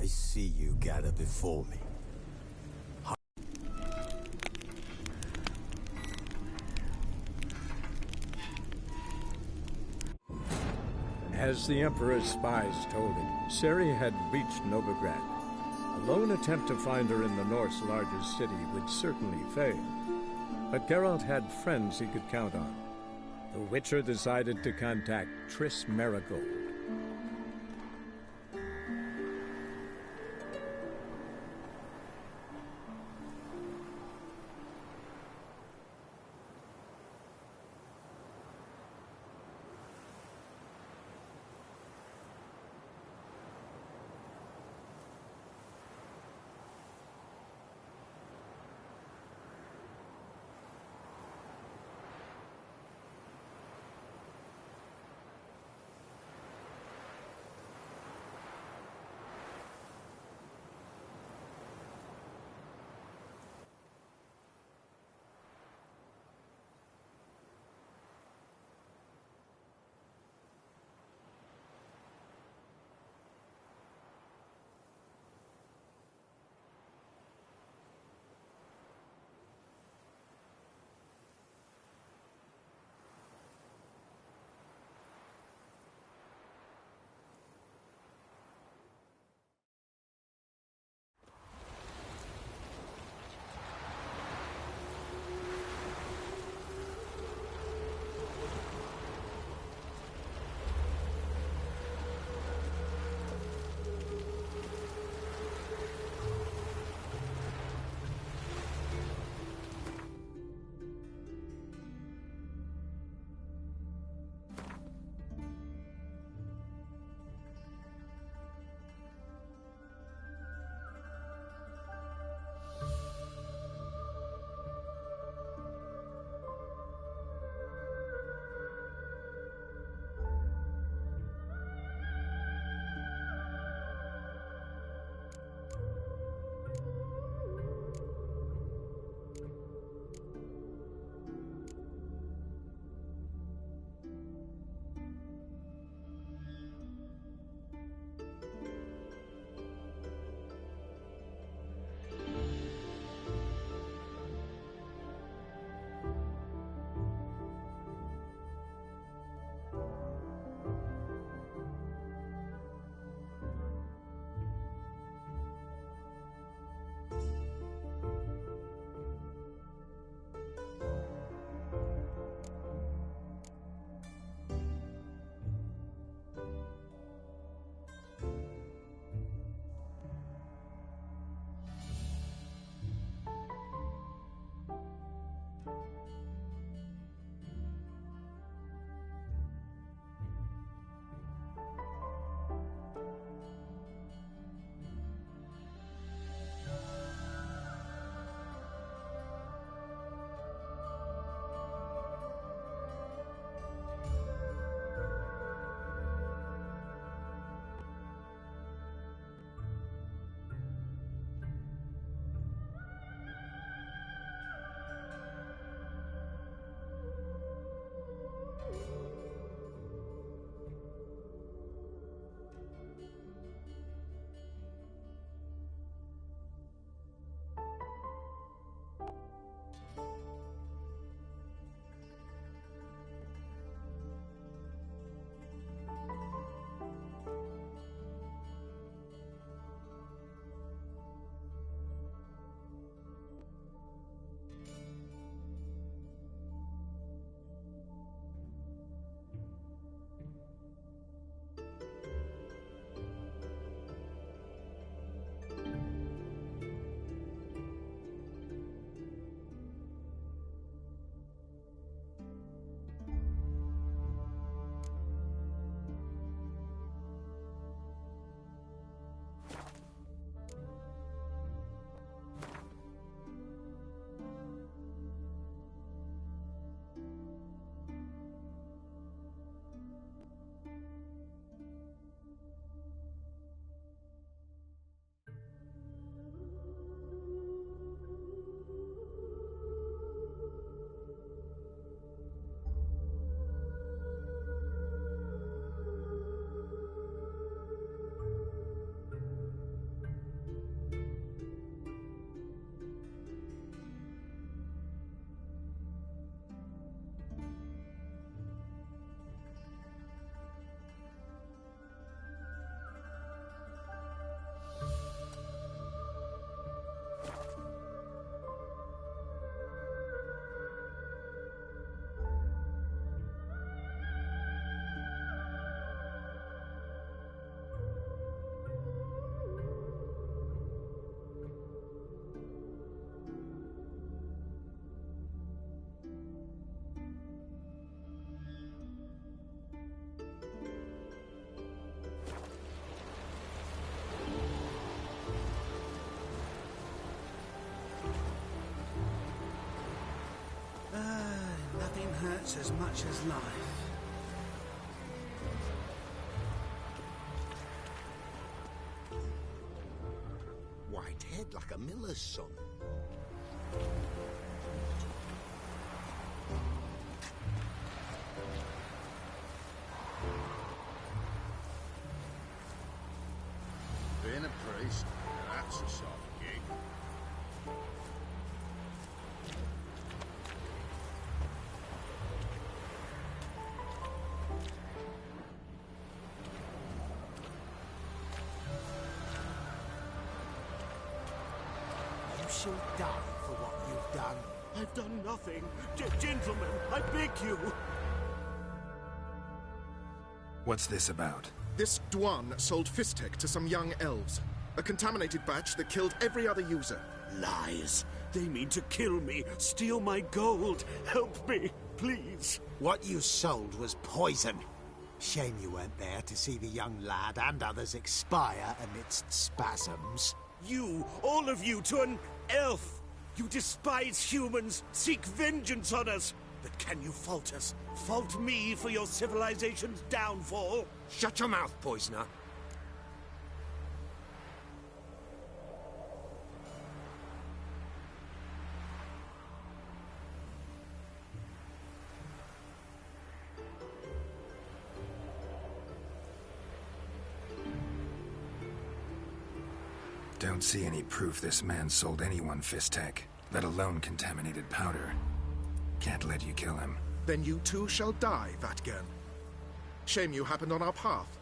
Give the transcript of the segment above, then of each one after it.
I see you gather before me. As the Emperor's spies told him, Ciri had reached Novigrad. A lone attempt to find her in the North's largest city would certainly fail. But Geralt had friends he could count on. The Witcher decided to contact Triss Merigold. hurts as much as life. White head like a miller's son. Being a priest, that's a soft gig. You shall die for what you've done. I've done nothing. Gentlemen, I beg you. What's this about? This Dwan sold Fistek to some young elves. A contaminated batch that killed every other user. Lies. They mean to kill me, steal my gold. Help me, please. What you sold was poison. Shame you weren't there to see the young lad and others expire amidst spasms. You, all of you, to an elf. You despise humans, seek vengeance on us. But can you fault us? Fault me for your civilization's downfall? Shut your mouth, poisoner. Don't see any proof this man sold anyone Fistek, let alone contaminated powder. Can't let you kill him. Then you too shall die, Vatgern. Shame you happened on our path,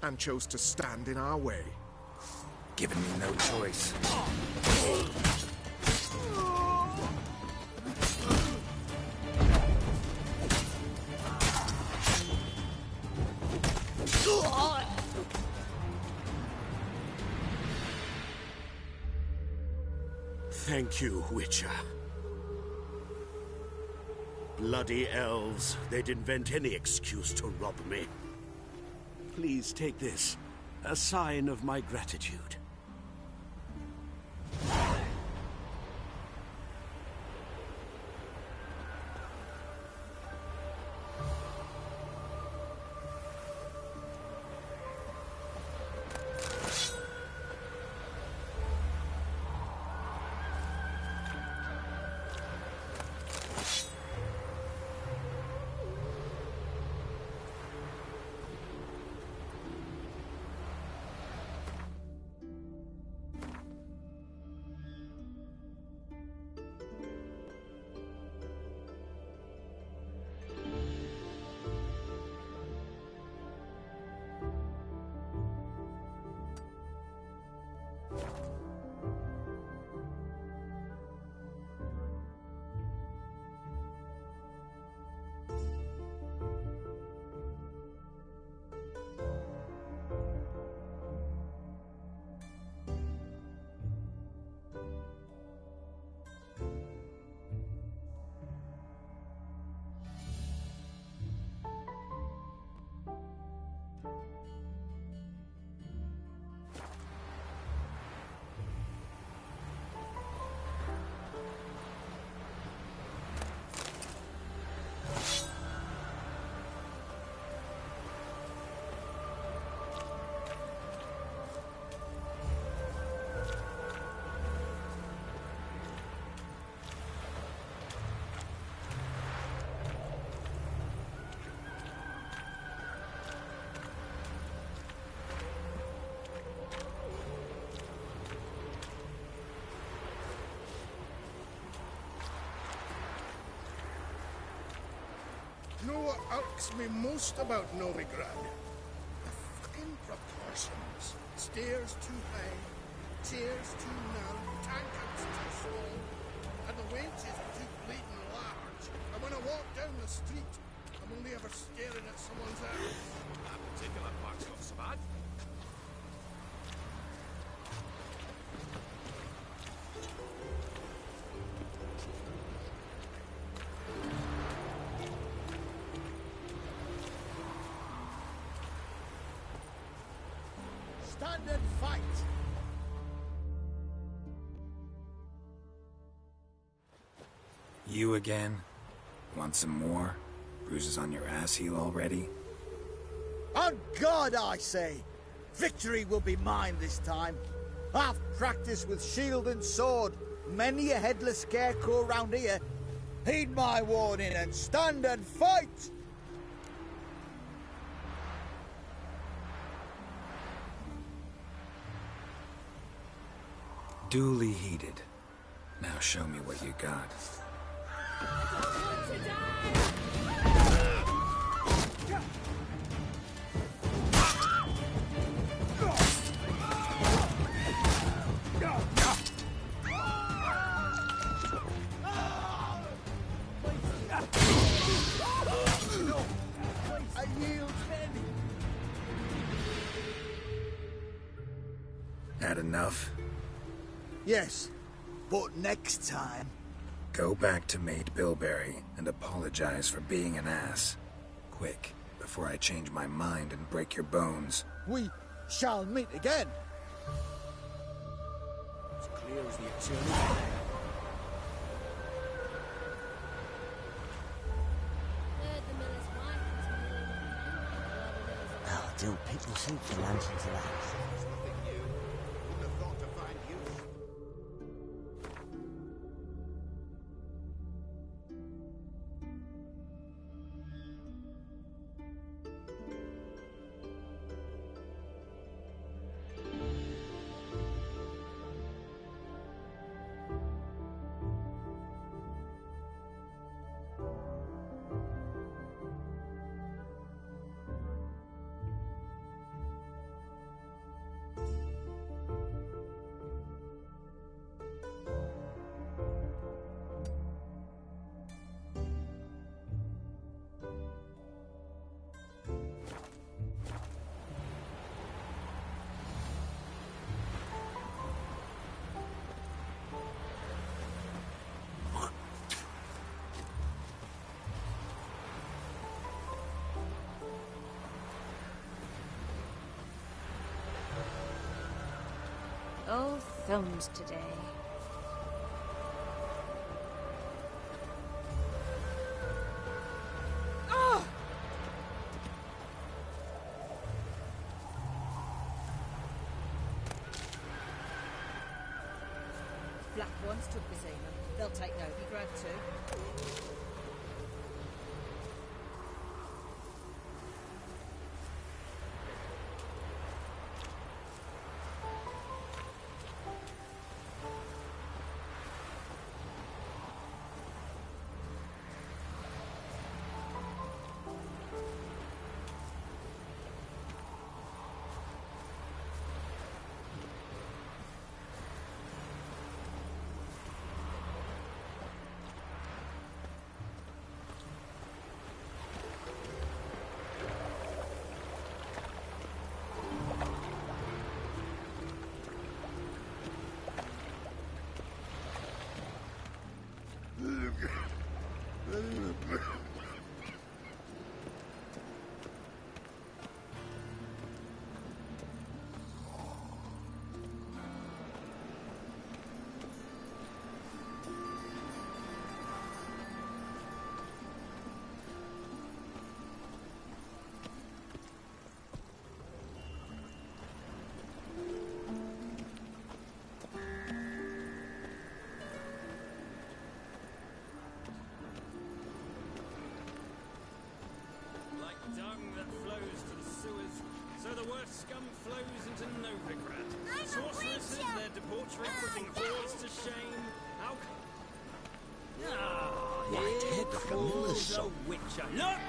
and chose to stand in our way. Given me no choice. Thank you, Witcher. Bloody elves. They'd invent any excuse to rob me. Please take this. A sign of my gratitude. You know what irks me most about Novigrad? The fucking proportions. Stairs too high, chairs too narrow, tankards too small, and the wenches are too bleeding large. And when I walk down the street, I'm only ever staring at someone's ass. That particular part's not so bad. Stand and fight! You again? Want some more? bruises on your ass heal already? On God, I say! Victory will be mine this time. I've practiced with shield and sword. Many a headless scarecrow round here. Heed my warning and stand and fight! Duly heeded. Now show me what you got. Had enough? Yes, but next time... Go back to Maid Bilberry and apologize for being an ass. Quick, before I change my mind and break your bones. We shall meet again. As clear as the eternity. I'll pick the soup for lunch and relax. Oh, thumbs today. Black ones took Vizima. They'll take Novigrad too. Dung that flows to the sewers, so the worst scum flows into Novigrad. Sorceresses, their debauchery putting whores to shame. How Whitehead from the the song. Witcher. Look!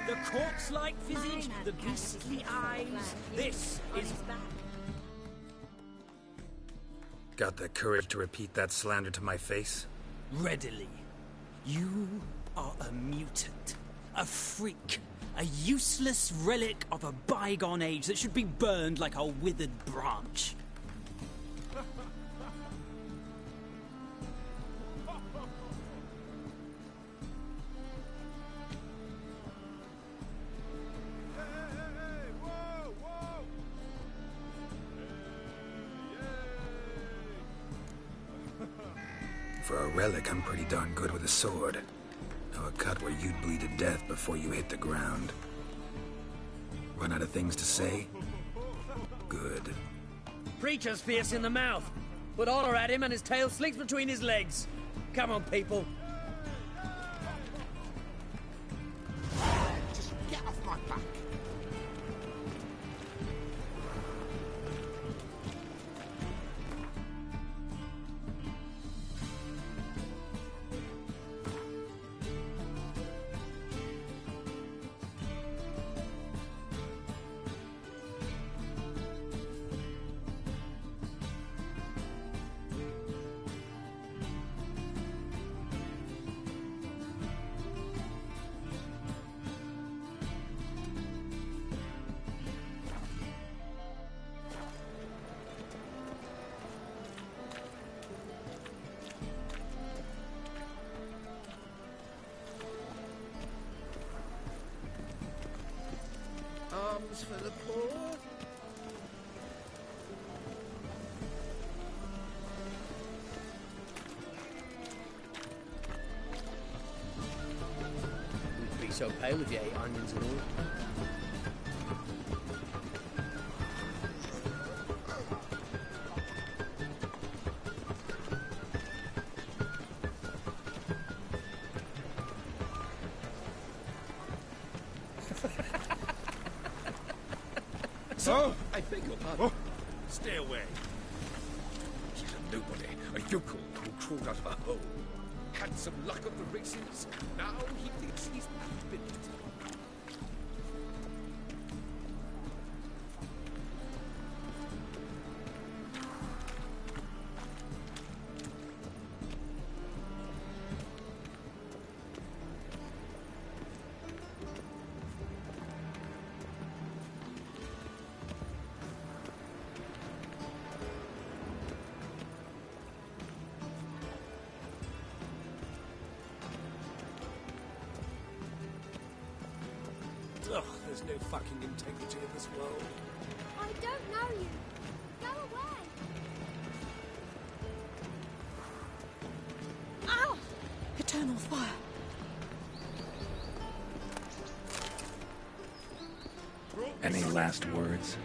The corpse-like visage, the beastly eyes. This is... Got the courage to repeat that slander to my face? Readily. You are a mutant. A freak. A useless relic of a bygone age that should be burned like a withered branch. For a relic, I'm pretty darn good with a sword. of a cut where you'd bleed to death before you hit the ground. Run out of things to say? Good. Preacher's fierce in the mouth, but holler at him and his tail slinks between his legs. Come on, people. Just get off my back. Arms for the poor. Wouldn't be so pale if you ate onions and all. So, I beg your pardon. Stay away. She's a nobody, a yokel who crawled out of a hole. Had some luck on the races. Now he thinks he's outbid. Ugh, there's no fucking integrity in this world. I don't know you. Go away. Ow! Eternal fire. Any last words?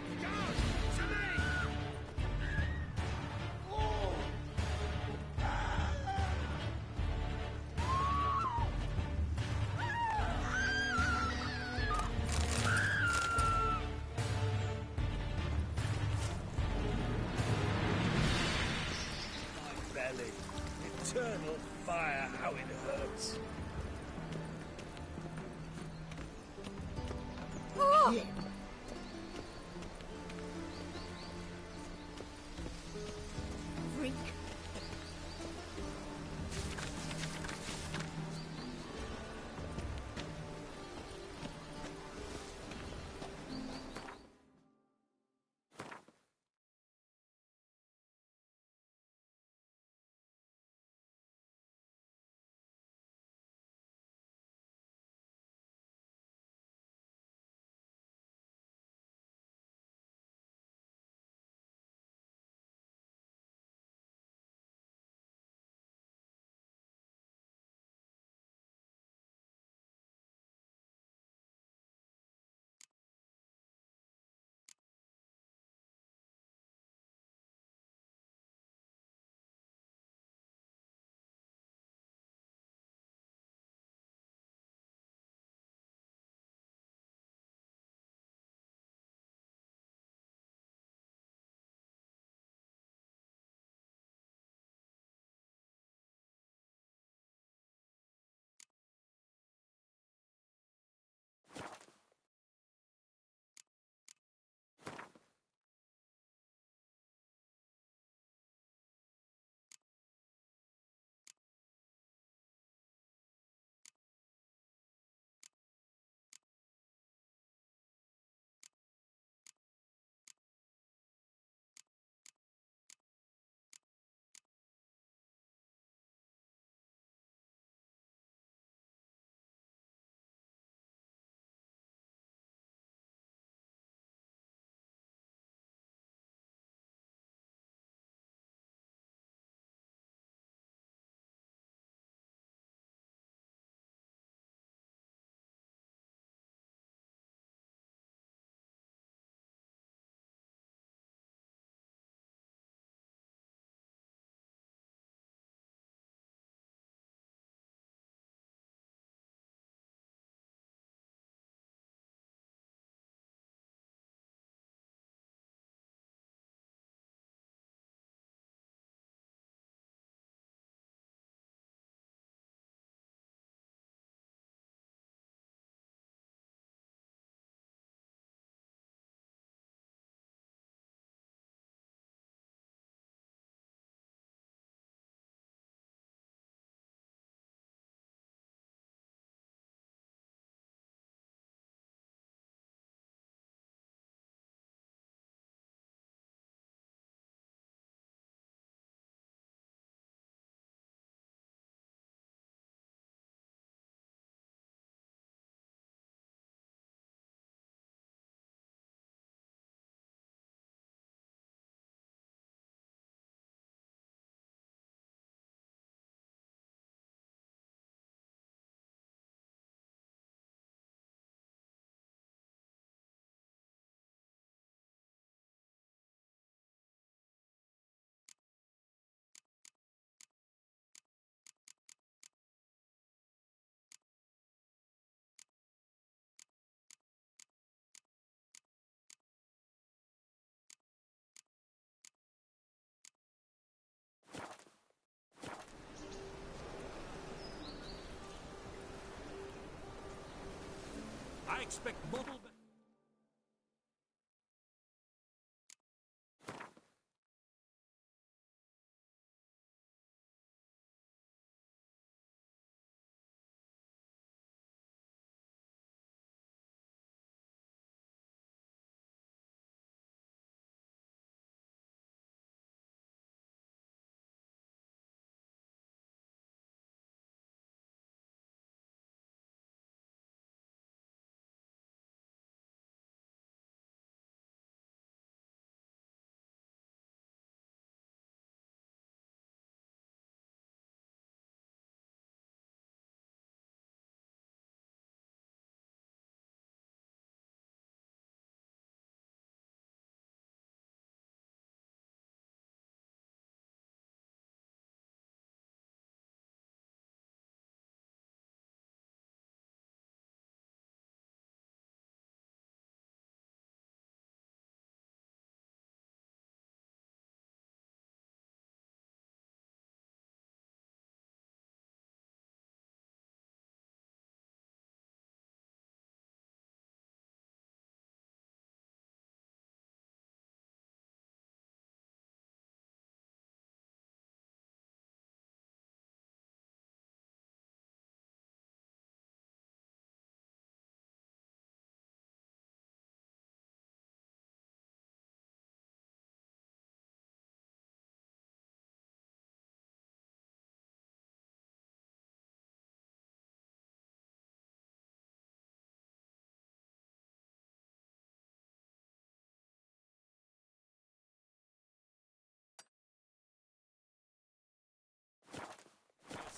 Belly. Eternal fire, how it hurts. Oh! expect model...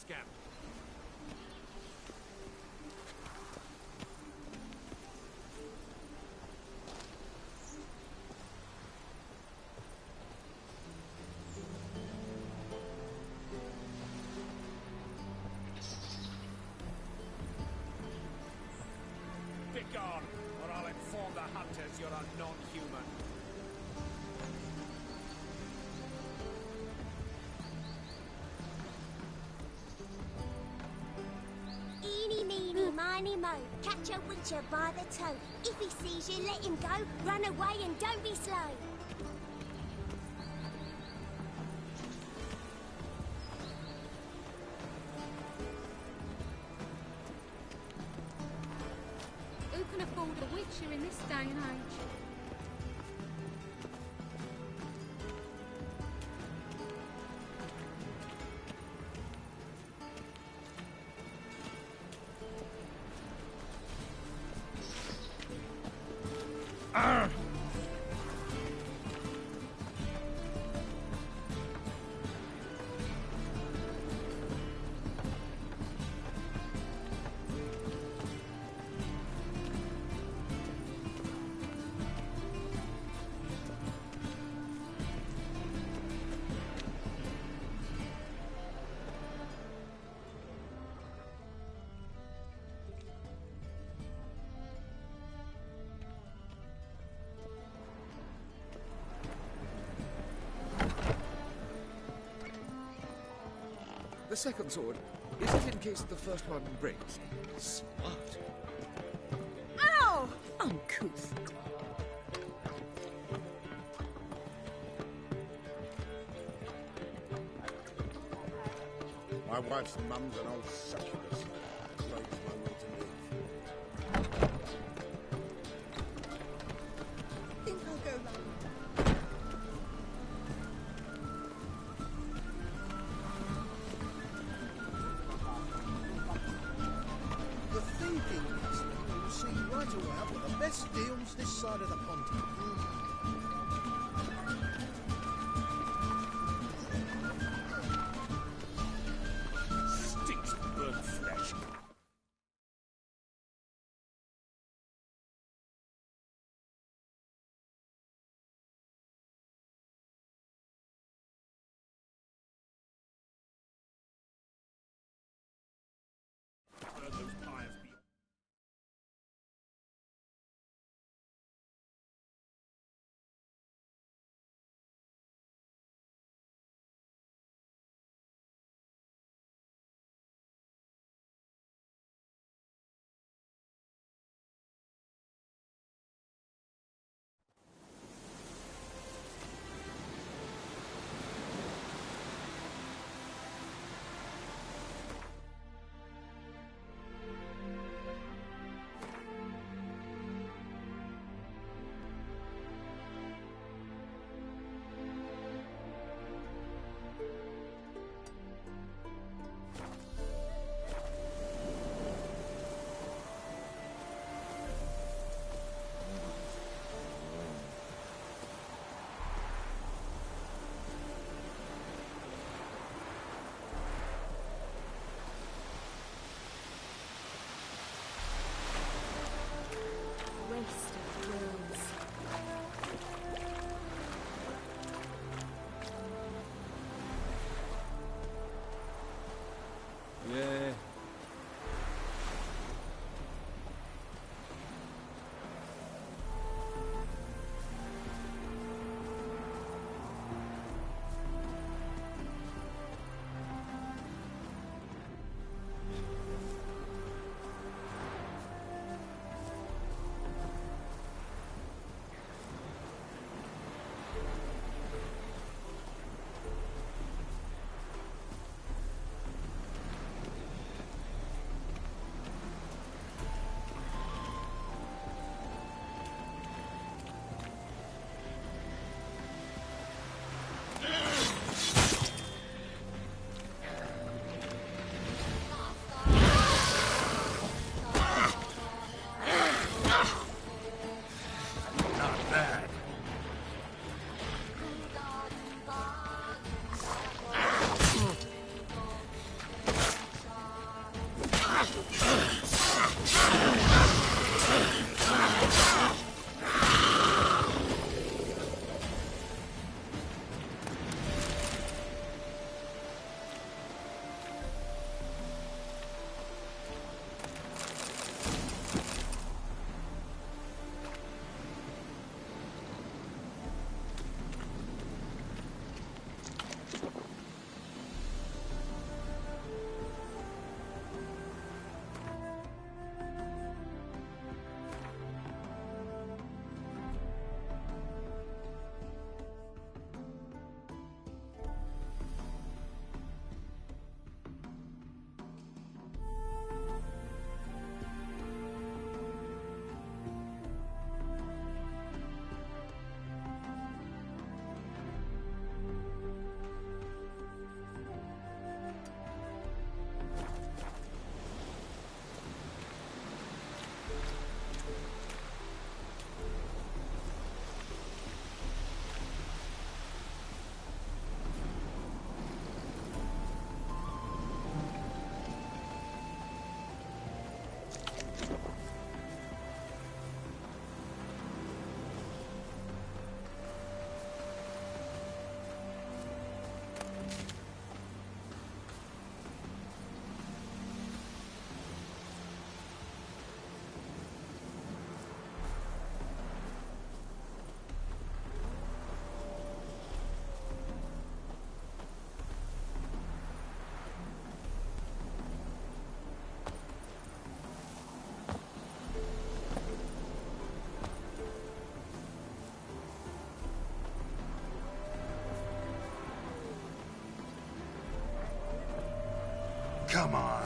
Scam. Begone, or I'll inform the hunters you're a non-human. Eeny, meeny, miny, mo. Catch a witcher by the toe. If he sees you, let him go. Run away and don't be slow. Who can afford a witcher in this day and age? The second sword, is it in case the first one breaks? Smart. Ow! Uncouth. My wife's mum's an old succubus. Cloaks my will to live. Think I'll go now. The thinking is that you'll see right away I've got the best deals this side of the pond. Come on.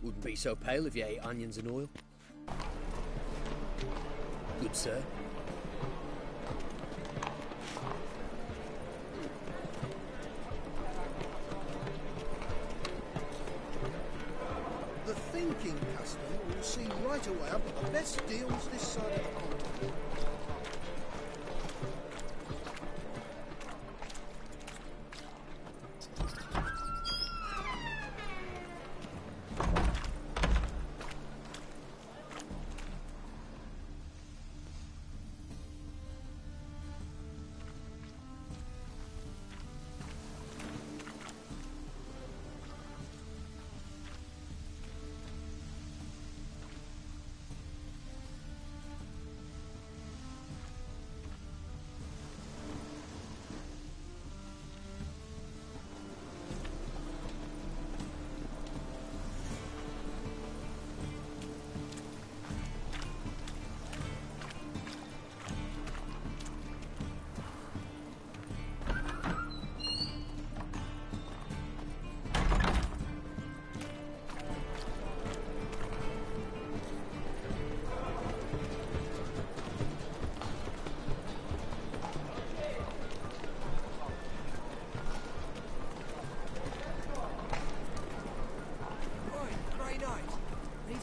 Wouldn't be so pale if you ate onions and oil. Good, sir. The thinking customer will see right away I've got the best deals this side of the pond.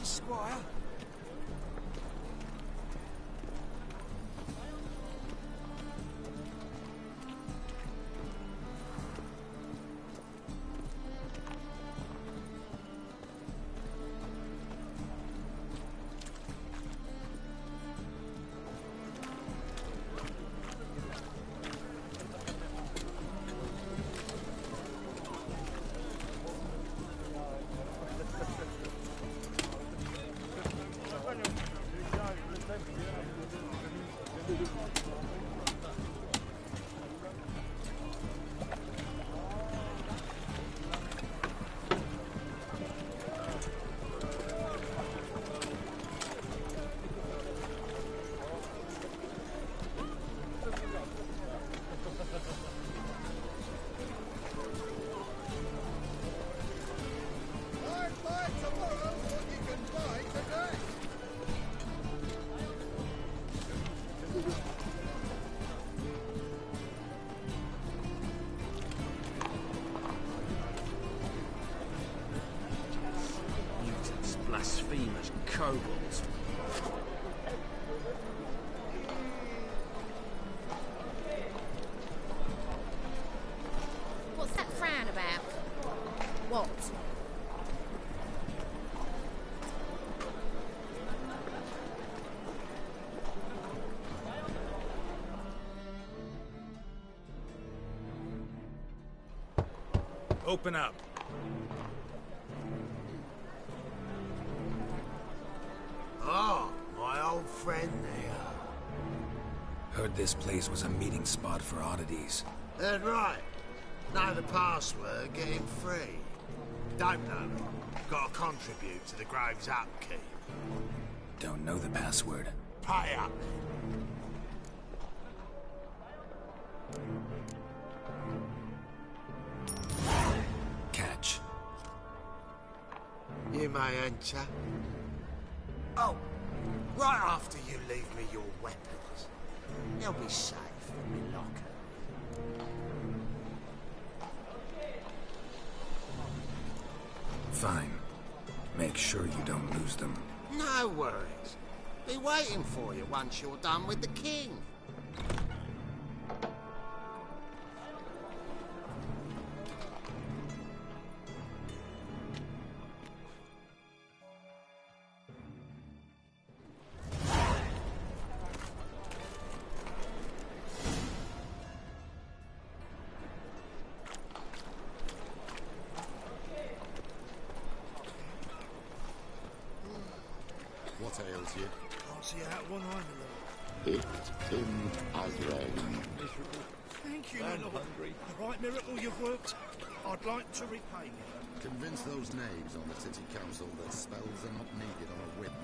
Squire. Blasphemous kobolds. What's that frown about? What? Open up. Oh, my old friend there. Heard this place was a meeting spot for oddities. Heard right. Know the password, get him free. Don't know it. Gotta contribute to the Grove's upkeep. Don't know the password. Pay up. Catch. You may enter. Oh, right after you leave me your weapons. They'll be safe in my locker. Fine. Make sure you don't lose them. No worries. Be waiting for you once you're done with the king. What ails you? Can't see out one either. Picked him as rain. Thank you, my lord. The right miracle you've worked. I'd like to repay you. Convince those knaves on the city council that spells are not needed on a whim,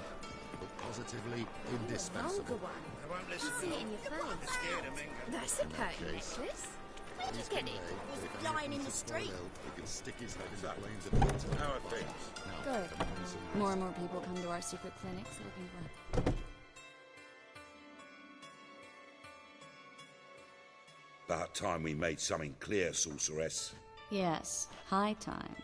but positively indispensable. Vulgar one. They won't You listen. see it in your face. They're scared of me. That's a In that purty case. necklace. Where'd you get it? Was it lying in the street? He can stick his head in the flames at the How are things? Good. More and more people come to our secret clinics looking for... About time we made something clear, sorceress. Yes, high time.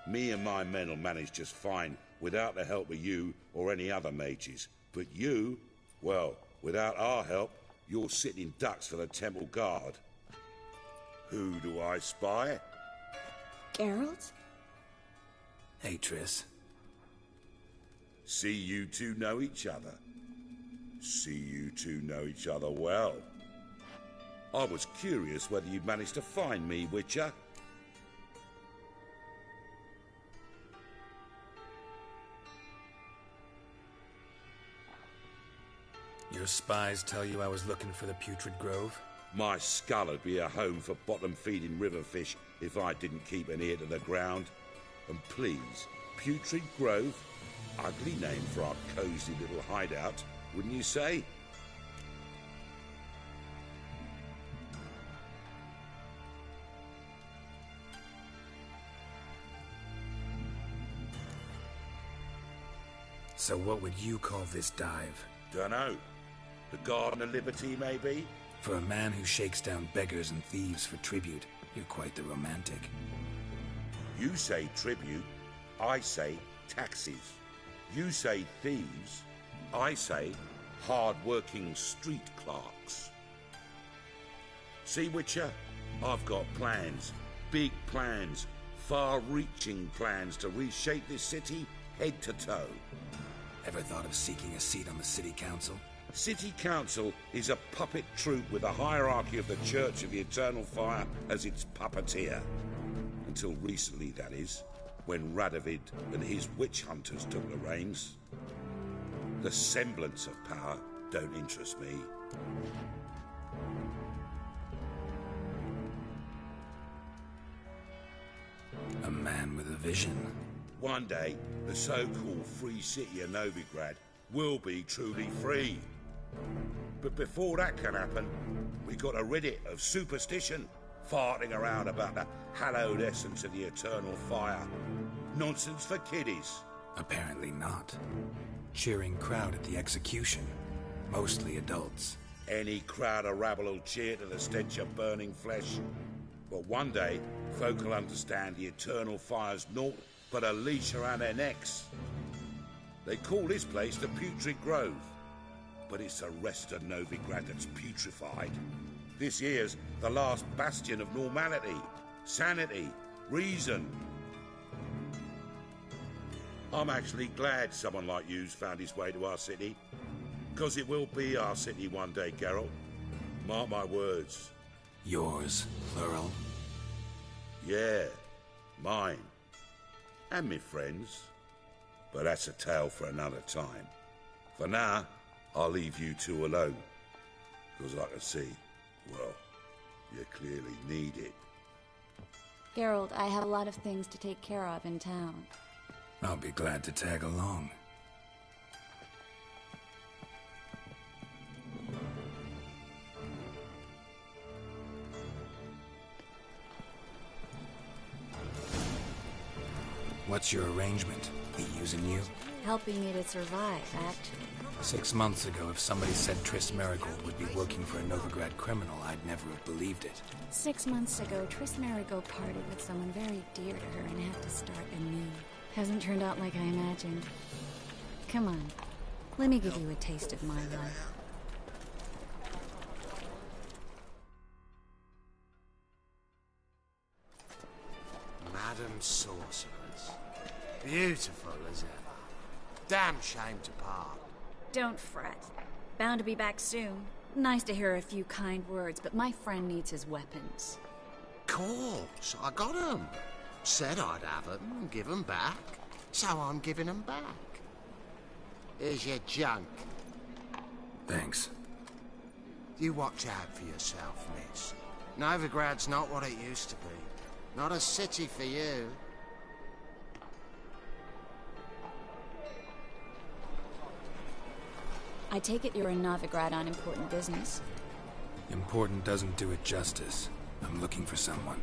Me and my men will manage just fine without the help of you or any other mages. But you, well, without our help, you're sitting ducks for the temple guard. Who do I spy? Geralt? Hey, Triss. See you two know each other. See you two know each other well. I was curious whether you'd managed to find me, Witcher. Your spies tell you I was looking for the Putrid Grove? My skull would be a home for bottom-feeding river fish if I didn't keep an ear to the ground. And please, Putrid Grove? Ugly name for our cosy little hideout, wouldn't you say? So what would you call this dive? Dunno. The Garden of Liberty, maybe? For a man who shakes down beggars and thieves for tribute, you're quite the romantic. You say tribute, I say taxes. You say thieves, I say hard-working street clerks. See, Witcher? I've got plans. Big plans. Far-reaching plans to reshape this city head to toe. Ever thought of seeking a seat on the city council? City Council is a puppet troupe with a hierarchy of the Church of the Eternal Fire as its puppeteer. Until recently, that is, when Radovid and his witch hunters took the reins. The semblance of power don't interest me. A man with a vision. One day, the so-called free city of Novigrad will be truly free. But before that can happen, we got to rid it of superstition, farting around about the hallowed essence of the eternal fire. Nonsense for kiddies. Apparently not. Cheering crowd at the execution. Mostly adults. Any crowd of rabble will cheer to the stench of burning flesh. But one day, folk will understand the eternal fire's naught but a leash around their necks. They call this place the Putrid Grove, but it's the rest of Novigrad that's putrefied. This here's the last bastion of normality, sanity, reason. I'm actually glad someone like you's found his way to our city, because it will be our city one day, Geralt. Mark my words. Yours, plural? Yeah, mine. And me friends. But that's a tale for another time. For now, I'll leave you two alone. Because I can see, well, you clearly need it. Geralt, I have a lot of things to take care of in town. I'll be glad to tag along. What's your arrangement? He using you? Helping me to survive, actually. 6 months ago, if somebody said Triss Marigold would be working for a Novigrad criminal, I'd never have believed it. 6 months ago, Triss Marigold parted with someone very dear to her and had to start anew. Hasn't turned out like I imagined. Come on, let me give you a taste of my life. Madam Sorceress. Beautiful as ever. Damn shame to part. Don't fret. Bound to be back soon. Nice to hear a few kind words, but my friend needs his weapons. Course, I got 'em. Said I'd have 'em and give 'em back. So I'm giving 'em back. Here's your junk. Thanks. You watch out for yourself, miss. Novigrad's not what it used to be. Not a city for you. I take it you're in Novigrad on important business. Important doesn't do it justice. I'm looking for someone.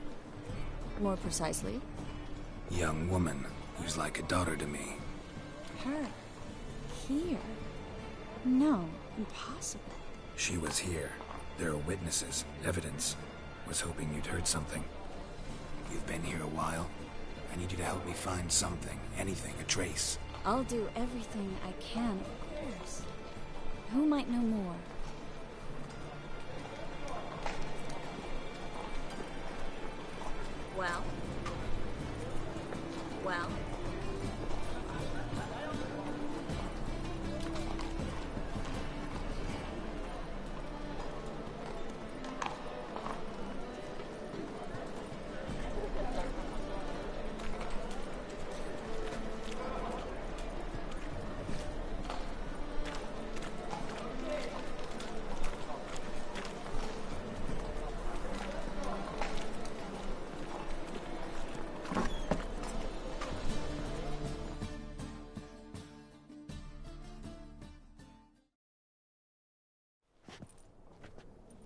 More precisely? Young woman who's like a daughter to me. Her? Here? No, impossible. She was here. There are witnesses, evidence. Was hoping you'd heard something. You've been here a while. I need you to help me find something, anything, a trace. I'll do everything I can, of course. Who might know more? Well? Well?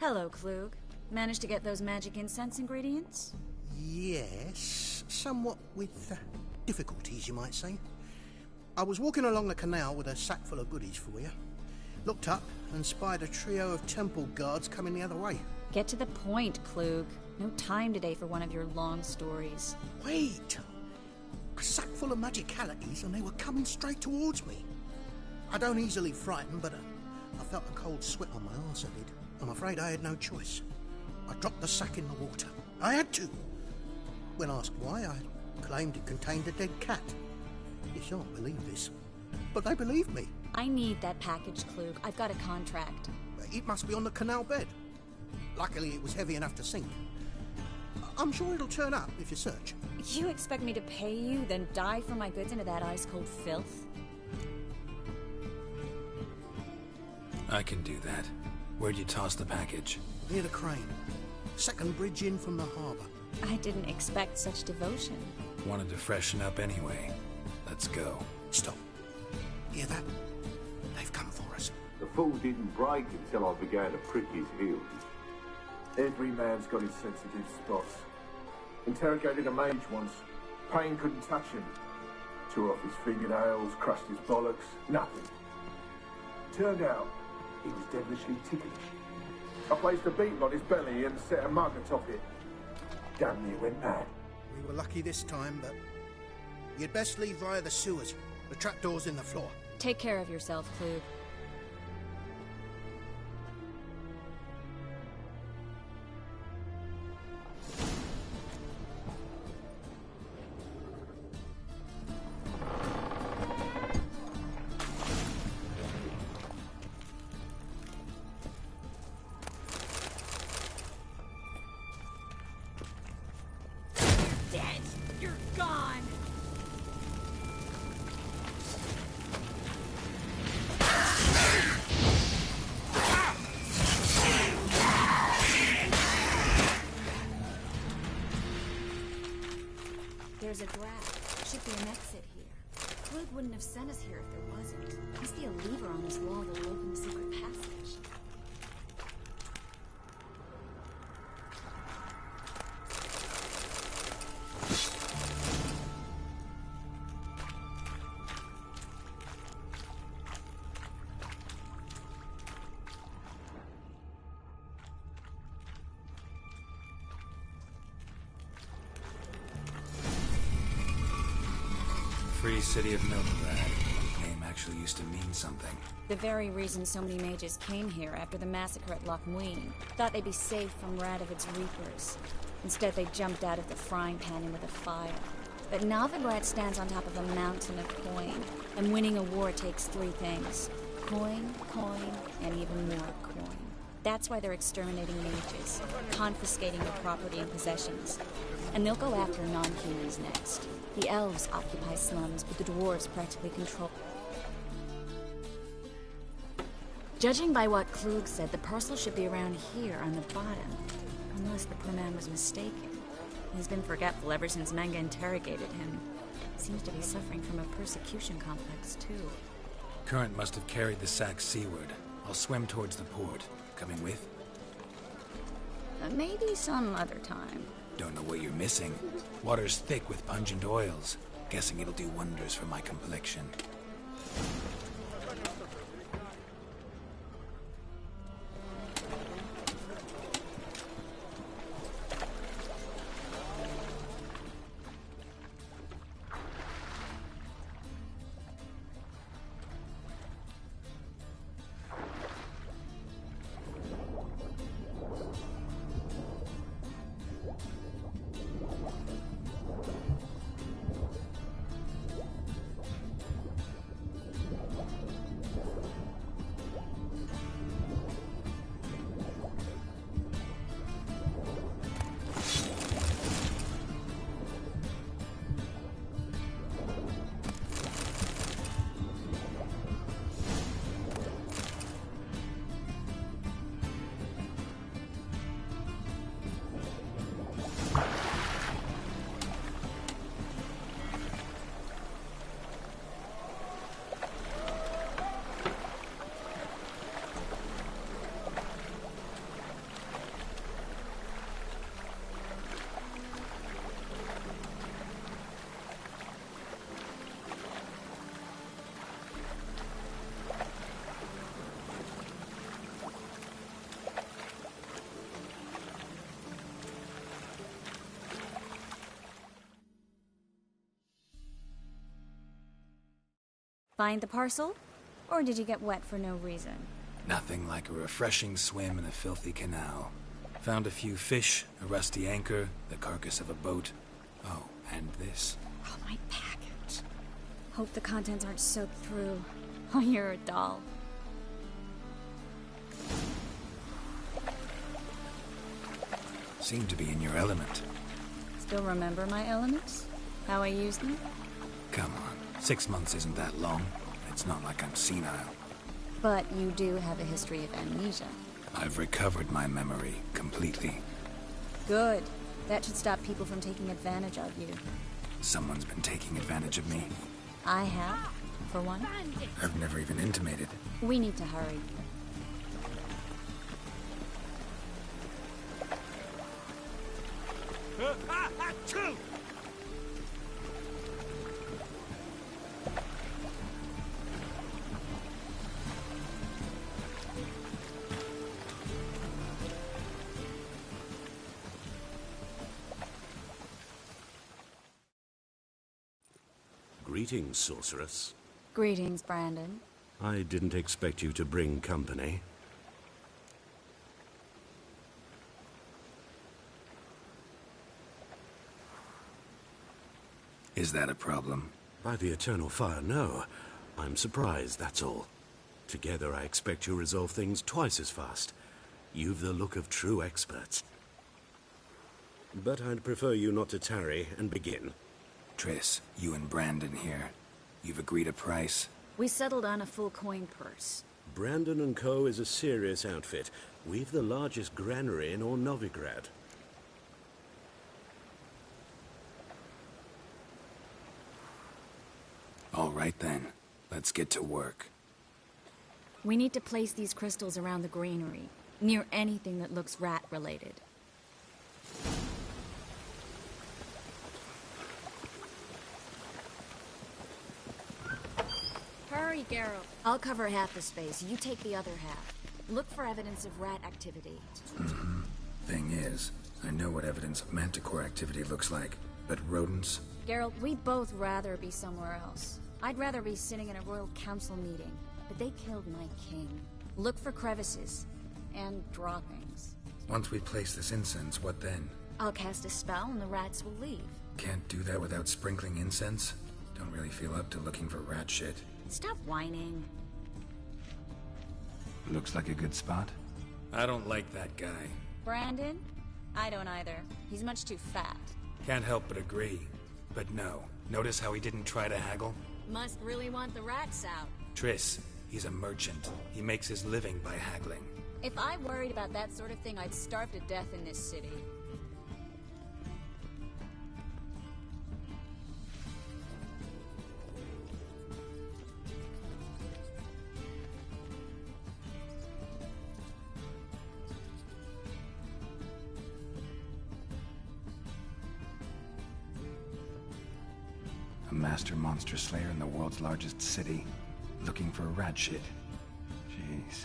Hello, Klug. Managed to get those magic incense ingredients? Yes, somewhat with difficulties, you might say. I was walking along the canal with a sack full of goodies for you. Looked up and spied a trio of temple guards coming the other way. Get to the point, Klug. No time today for one of your long stories. Wait! A sack full of magicalities and they were coming straight towards me. I don't easily frighten, but I felt a cold sweat on my arse, I did. I'm afraid I had no choice. I dropped the sack in the water. I had to. When asked why, I claimed it contained a dead cat. You shan't believe this, but they believed me. I need that package, Klug. I've got a contract. It must be on the canal bed. Luckily, it was heavy enough to sink. I'm sure it'll turn up if you search. You expect me to pay you, then dive for my goods into that ice-cold filth? I can do that. Where'd you toss the package? Near the crane. Second bridge in from the harbour. I didn't expect such devotion. Wanted to freshen up anyway. Let's go. Stop. Hear that? They've come for us. The fool didn't break until I began to prick his heels. Every man's got his sensitive spots. Interrogated a mage once. Pain couldn't touch him. Tore off his fingernails, crushed his bollocks. Nothing. Turned out he was devilishly ticklish. I placed a beetle on his belly and set a mug atop it. Damn near went mad. We were lucky this time, but you'd best leave via the sewers. The trapdoor's in the floor. Take care of yourself, Klug. There's a draft. Should be an exit here. Klug wouldn't have sent us here if there wasn't. Must be a lever on this wall that will open the secret passage. Free City of Novigrad. Name actually used to mean something. The very reason so many mages came here after the massacre at Loch Muin. Thought they'd be safe from Radovid's reapers. Instead, they jumped out of the frying pan into the fire. But Novigrad stands on top of a mountain of coin, and winning a war takes three things. Coin, coin, and even more coin. That's why they're exterminating mages, confiscating their property and possessions. And they'll go after non-humans next. The elves occupy slums, but the dwarves practically control. Judging by what Klug said, the parcel should be around here on the bottom. Unless the poor man was mistaken. He's been forgetful ever since Manga interrogated him. Seems to be suffering from a persecution complex, too. Current must have carried the sack seaward. I'll swim towards the port. Coming with? Maybe some other time. Don't know what you're missing. Water's thick with pungent oils. Guessing it'll do wonders for my complexion. Find the parcel? Or did you get wet for no reason? Nothing like a refreshing swim in a filthy canal. Found a few fish, a rusty anchor, the carcass of a boat. Oh, and this. Oh, my package. Hope the contents aren't soaked through. Oh, you're a doll. Seem to be in your element. Still remember my elements? How I used them? Come on, 6 months isn't that long. It's not like I'm senile. But you do have a history of amnesia. I've recovered my memory completely. Good. That should stop people from taking advantage of you. Someone's been taking advantage of me. I have, for one. I've never even intimated. We need to hurry. Greetings, sorceress. Greetings, Brandon. I didn't expect you to bring company. Is that a problem? By the eternal fire, no. I'm surprised, that's all. Together, I expect you'll resolve things twice as fast. You've the look of true experts. But I'd prefer you not to tarry and begin. Triss, you and Brandon here. You've agreed a price? We settled on a full coin purse. Brandon & Co. is a serious outfit. We've the largest granary in all Novigrad. All right then. Let's get to work. We need to place these crystals around the granary, near anything that looks rat-related. Hurry, Geralt. I'll cover half the space. You take the other half. Look for evidence of rat activity. Mm-hmm. Thing is, I know what evidence of manticore activity looks like, but rodents? Geralt, we'd both rather be somewhere else. I'd rather be sitting in a royal council meeting, but they killed my king. Look for crevices and droppings. Once we place this incense, what then? I'll cast a spell and the rats will leave. Can't do that without sprinkling incense? Don't really feel up to looking for rat shit. Stop whining. Looks like a good spot. I don't like that guy. Brandon? I don't either. He's much too fat. Can't help but agree. But no. Notice how he didn't try to haggle? Must really want the rats out. Triss, he's a merchant. He makes his living by haggling. If I worried about that sort of thing, I'd starve to death in this city. master monster slayer in the world's largest city, looking for rat shit. Jeez.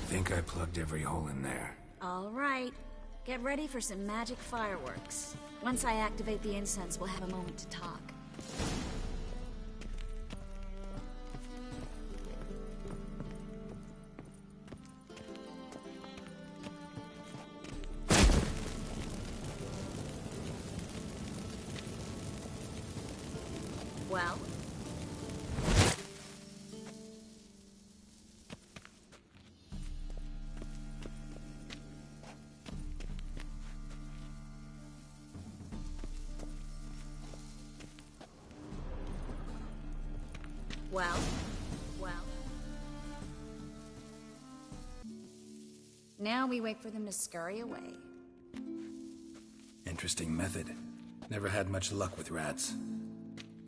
Think I plugged every hole in there. All right. Get ready for some magic fireworks. Once I activate the incense, we'll have a moment to talk. Well? Well. Now we wait for them to scurry away. Interesting method. Never had much luck with rats.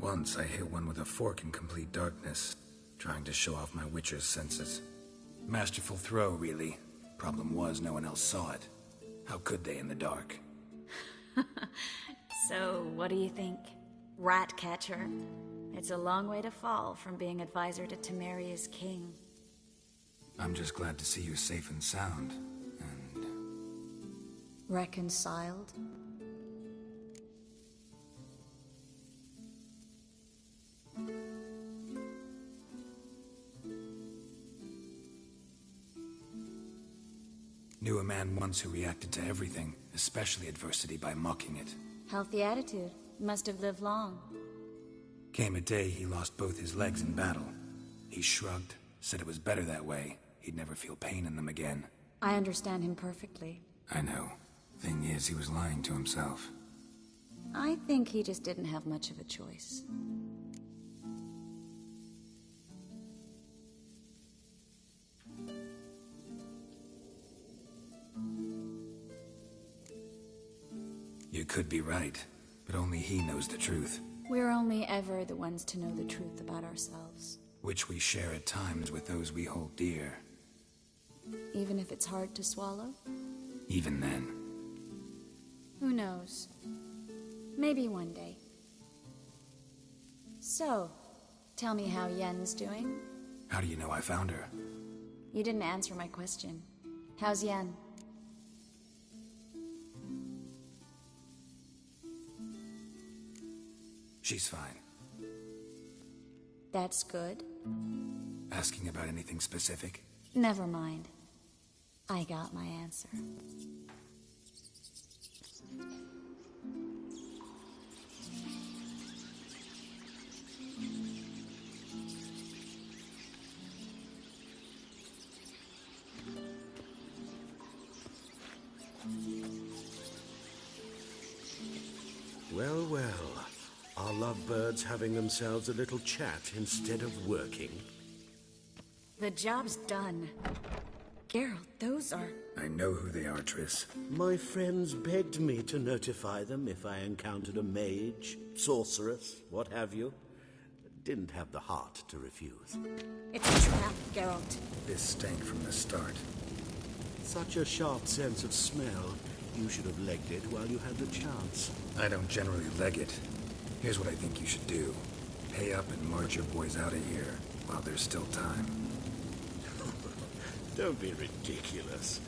Once I hit one with a fork in complete darkness, trying to show off my witcher's senses. Masterful throw, really. Problem was, no one else saw it. How could they in the dark? So, what do you think? Rat catcher? It's a long way to fall from being advisor to Temeria's king. I'm just glad to see you safe and sound, and... reconciled? Knew a man once who reacted to everything, especially adversity, by mocking it. Healthy attitude. Must have lived long. Came a day he lost both his legs in battle. He shrugged, said it was better that way. He'd never feel pain in them again. I understand him perfectly. I know. Thing is, he was lying to himself. I think he just didn't have much of a choice. You could be right, but only he knows the truth. We're only ever the ones to know the truth about ourselves. Which we share at times with those we hold dear. Even if it's hard to swallow? Even then. Who knows? Maybe one day. So, tell me how Yen's doing? How do you know I found her? You didn't answer my question. How's Yen? She's fine. That's good. Asking about anything specific? Never mind. I got my answer. Well, well. Are lovebirds having themselves a little chat instead of working? The job's done. Geralt, those are... I know who they are, Triss. My friends begged me to notify them if I encountered a mage, sorceress, what have you. Didn't have the heart to refuse. It's a trap, Geralt. This stank from the start. Such a sharp sense of smell. You should have legged it while you had the chance. I don't generally leg it. Here's what I think you should do. Pay up and march your boys out of here while there's still time. Don't be ridiculous.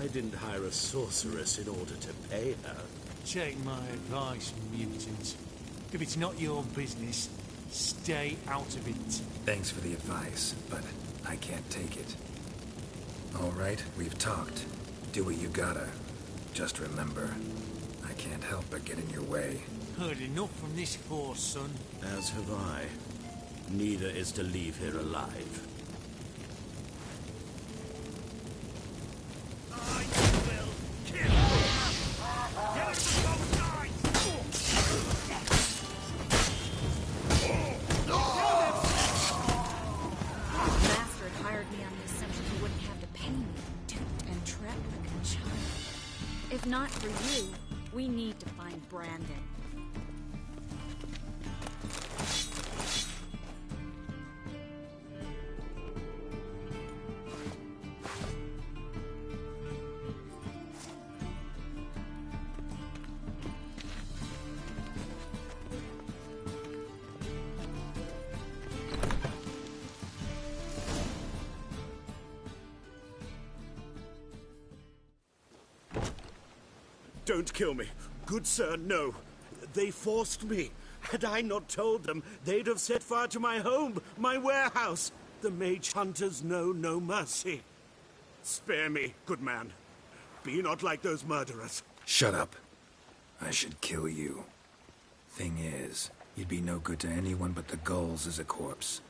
I didn't hire a sorceress in order to pay her. Take my advice, mutant. If it's not your business, stay out of it. Thanks for the advice, but I can't take it. All right, we've talked. Do what you gotta. Just remember, I can't help but get in your way. Heard enough from this horse, son. As have I. Neither is to leave here alive. If not for you, we need to find Brandon. Don't kill me. Good sir, no. They forced me. Had I not told them, they'd have set fire to my home, my warehouse. The mage hunters know no mercy. Spare me, good man. Be not like those murderers. Shut up. I should kill you. Thing is, you'd be no good to anyone but the gulls as a corpse.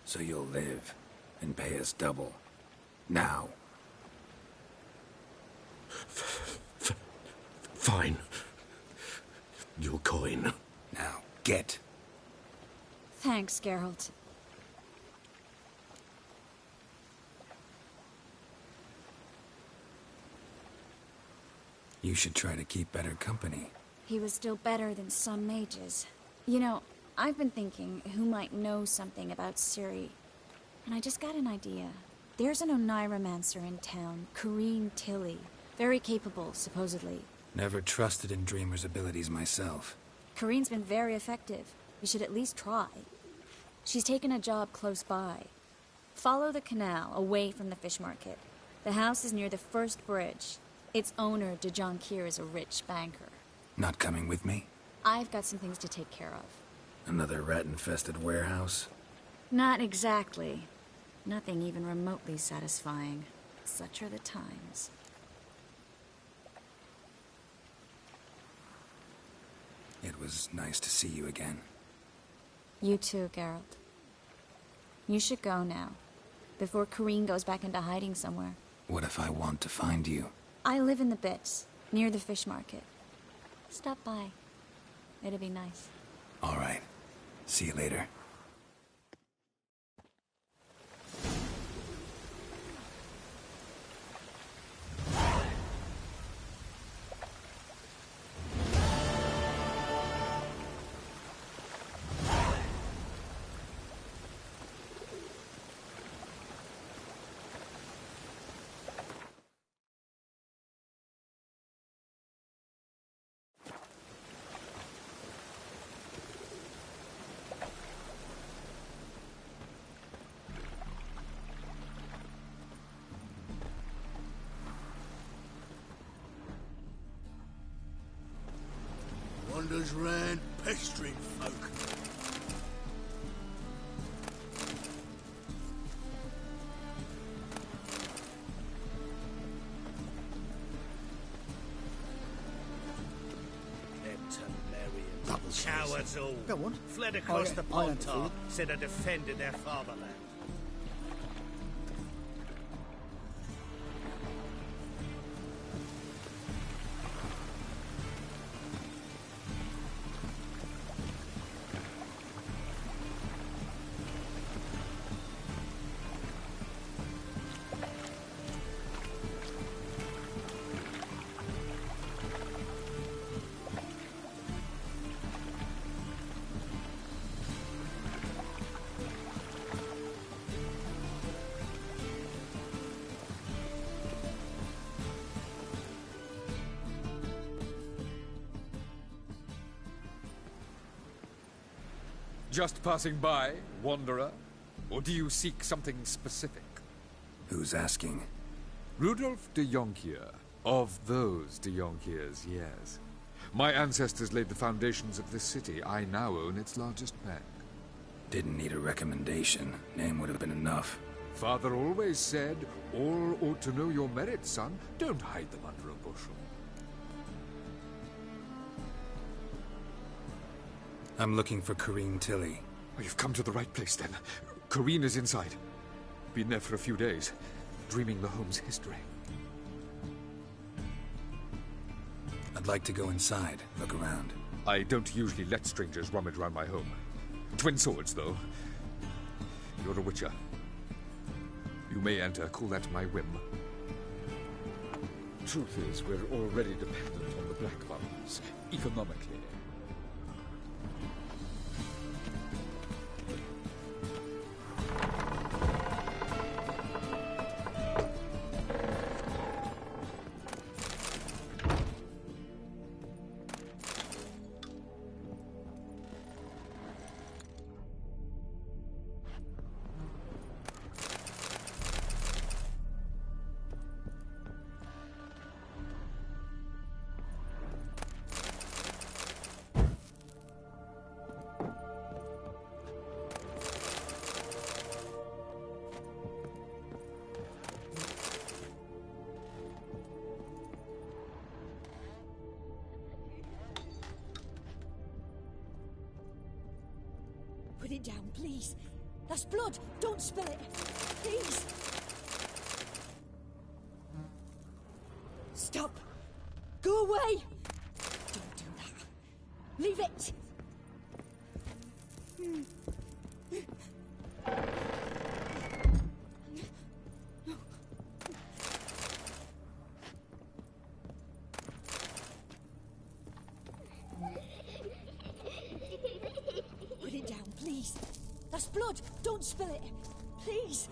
So you'll live and pay us double. Now. Fine. Your coin. Now, get. Thanks, Geralt. You should try to keep better company. He was still better than some mages. You know, I've been thinking who might know something about Ciri. And I just got an idea. There's an Oneiromancer in town, Corrine Tilly. Very capable, supposedly. Never trusted in Dreamer's abilities myself. Corrine's been very effective. You should at least try. She's taken a job close by. Follow the canal, away from the fish market. The house is near the first bridge. Its owner, de Jonquier, is a rich banker. Not coming with me? I've got some things to take care of. Another rat-infested warehouse? Not exactly. Nothing even remotely satisfying. Such are the times. It was nice to see you again. You too, Geralt. You should go now, before Corrine goes back into hiding somewhere. What if I want to find you? I live in the Bits, near the fish market. Stop by. It'll be nice. All right. See you later. Wanders round pestering folk. Cowards all. Go on. Fled across the I don't Pontar, see said I defended their fatherland. Just passing by, wanderer? Or do you seek something specific? Who's asking? Rudolf de Jonkier. Of those de Jonkiers, yes. My ancestors laid the foundations of this city. I now own its largest bank. Didn't need a recommendation. Name would have been enough. Father always said, all ought to know your merits, son. Don't hide them under a bushel. I'm looking for Corrine Tilly. Oh, you've come to the right place, then. Corrine is inside. Been there for a few days, dreaming the home's history. I'd like to go inside, look around. I don't usually let strangers rummage around my home. Twin swords, though. You're a witcher. You may enter, call that my whim. Truth is, we're already dependent on the Black Ones, economically. Put it down, please. That's blood. Don't spill it. Please. Stop. Go away. Don't do that. Leave it. Put it down, please. That's blood. Don't spill it. Please.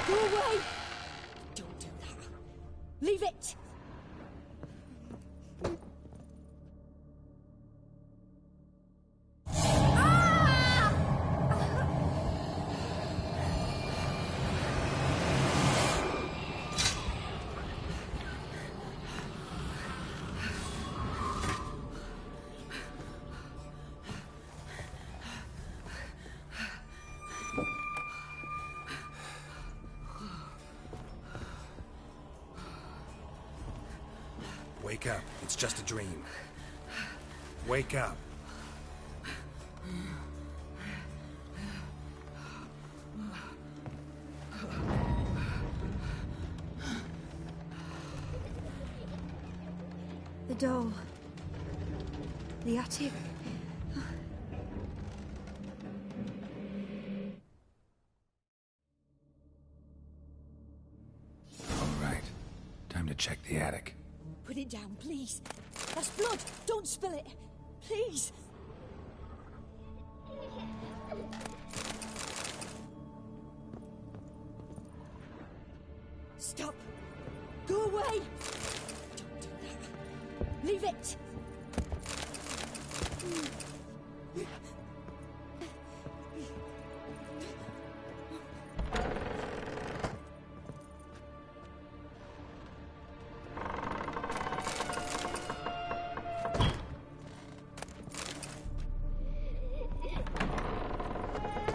Go away! Don't do that. Leave it! Wake up. It's just a dream. Wake up. The doll. The attic. All right. Time to check the attic. Put it down, please. That's blood. Don't spill it. Please. Stop. Go away. Don't do that. Leave it.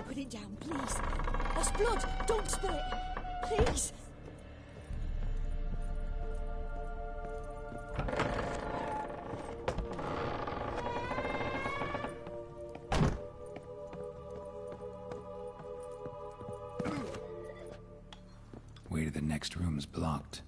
Put it down, please. That's blood. Don't spill it. Please. Way to the next room's blocked.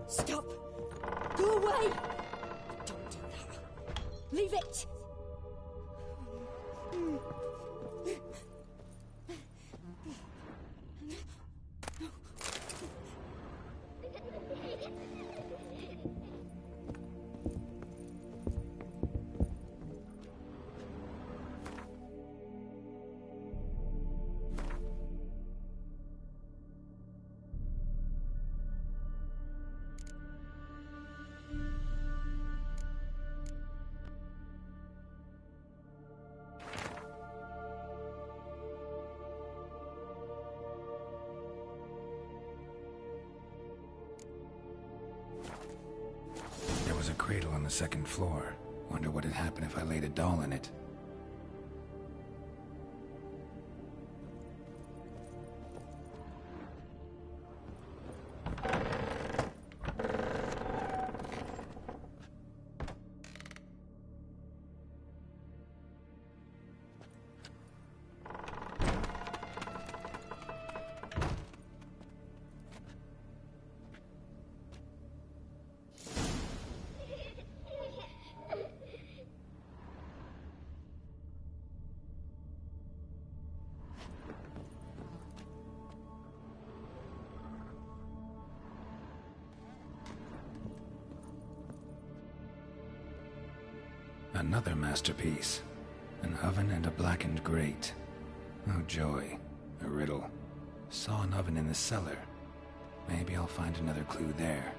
Stop! Go away! Don't do that. Leave it! There was a cradle on the second floor. Wonder what had happened if I laid a doll in it. Another masterpiece. An oven and a blackened grate. Oh joy. A riddle. Saw an oven in the cellar. Maybe I'll find another clue there.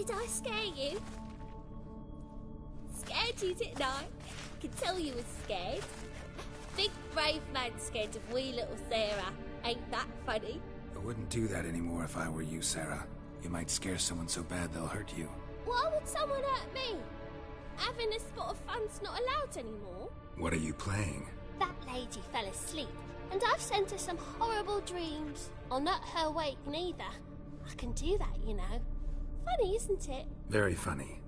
Did I scare you? Scared you, didn't I? Could tell you was scared. Big brave man scared of wee little Sarah. Ain't that funny? I wouldn't do that anymore if I were you, Sarah. You might scare someone so bad they'll hurt you. Why would someone hurt me? Having a spot of fun's not allowed anymore. What are you playing? That lady fell asleep, and I've sent her some horrible dreams. I'll not her wake neither. I can do that, you know. Funny, isn't it? Very funny.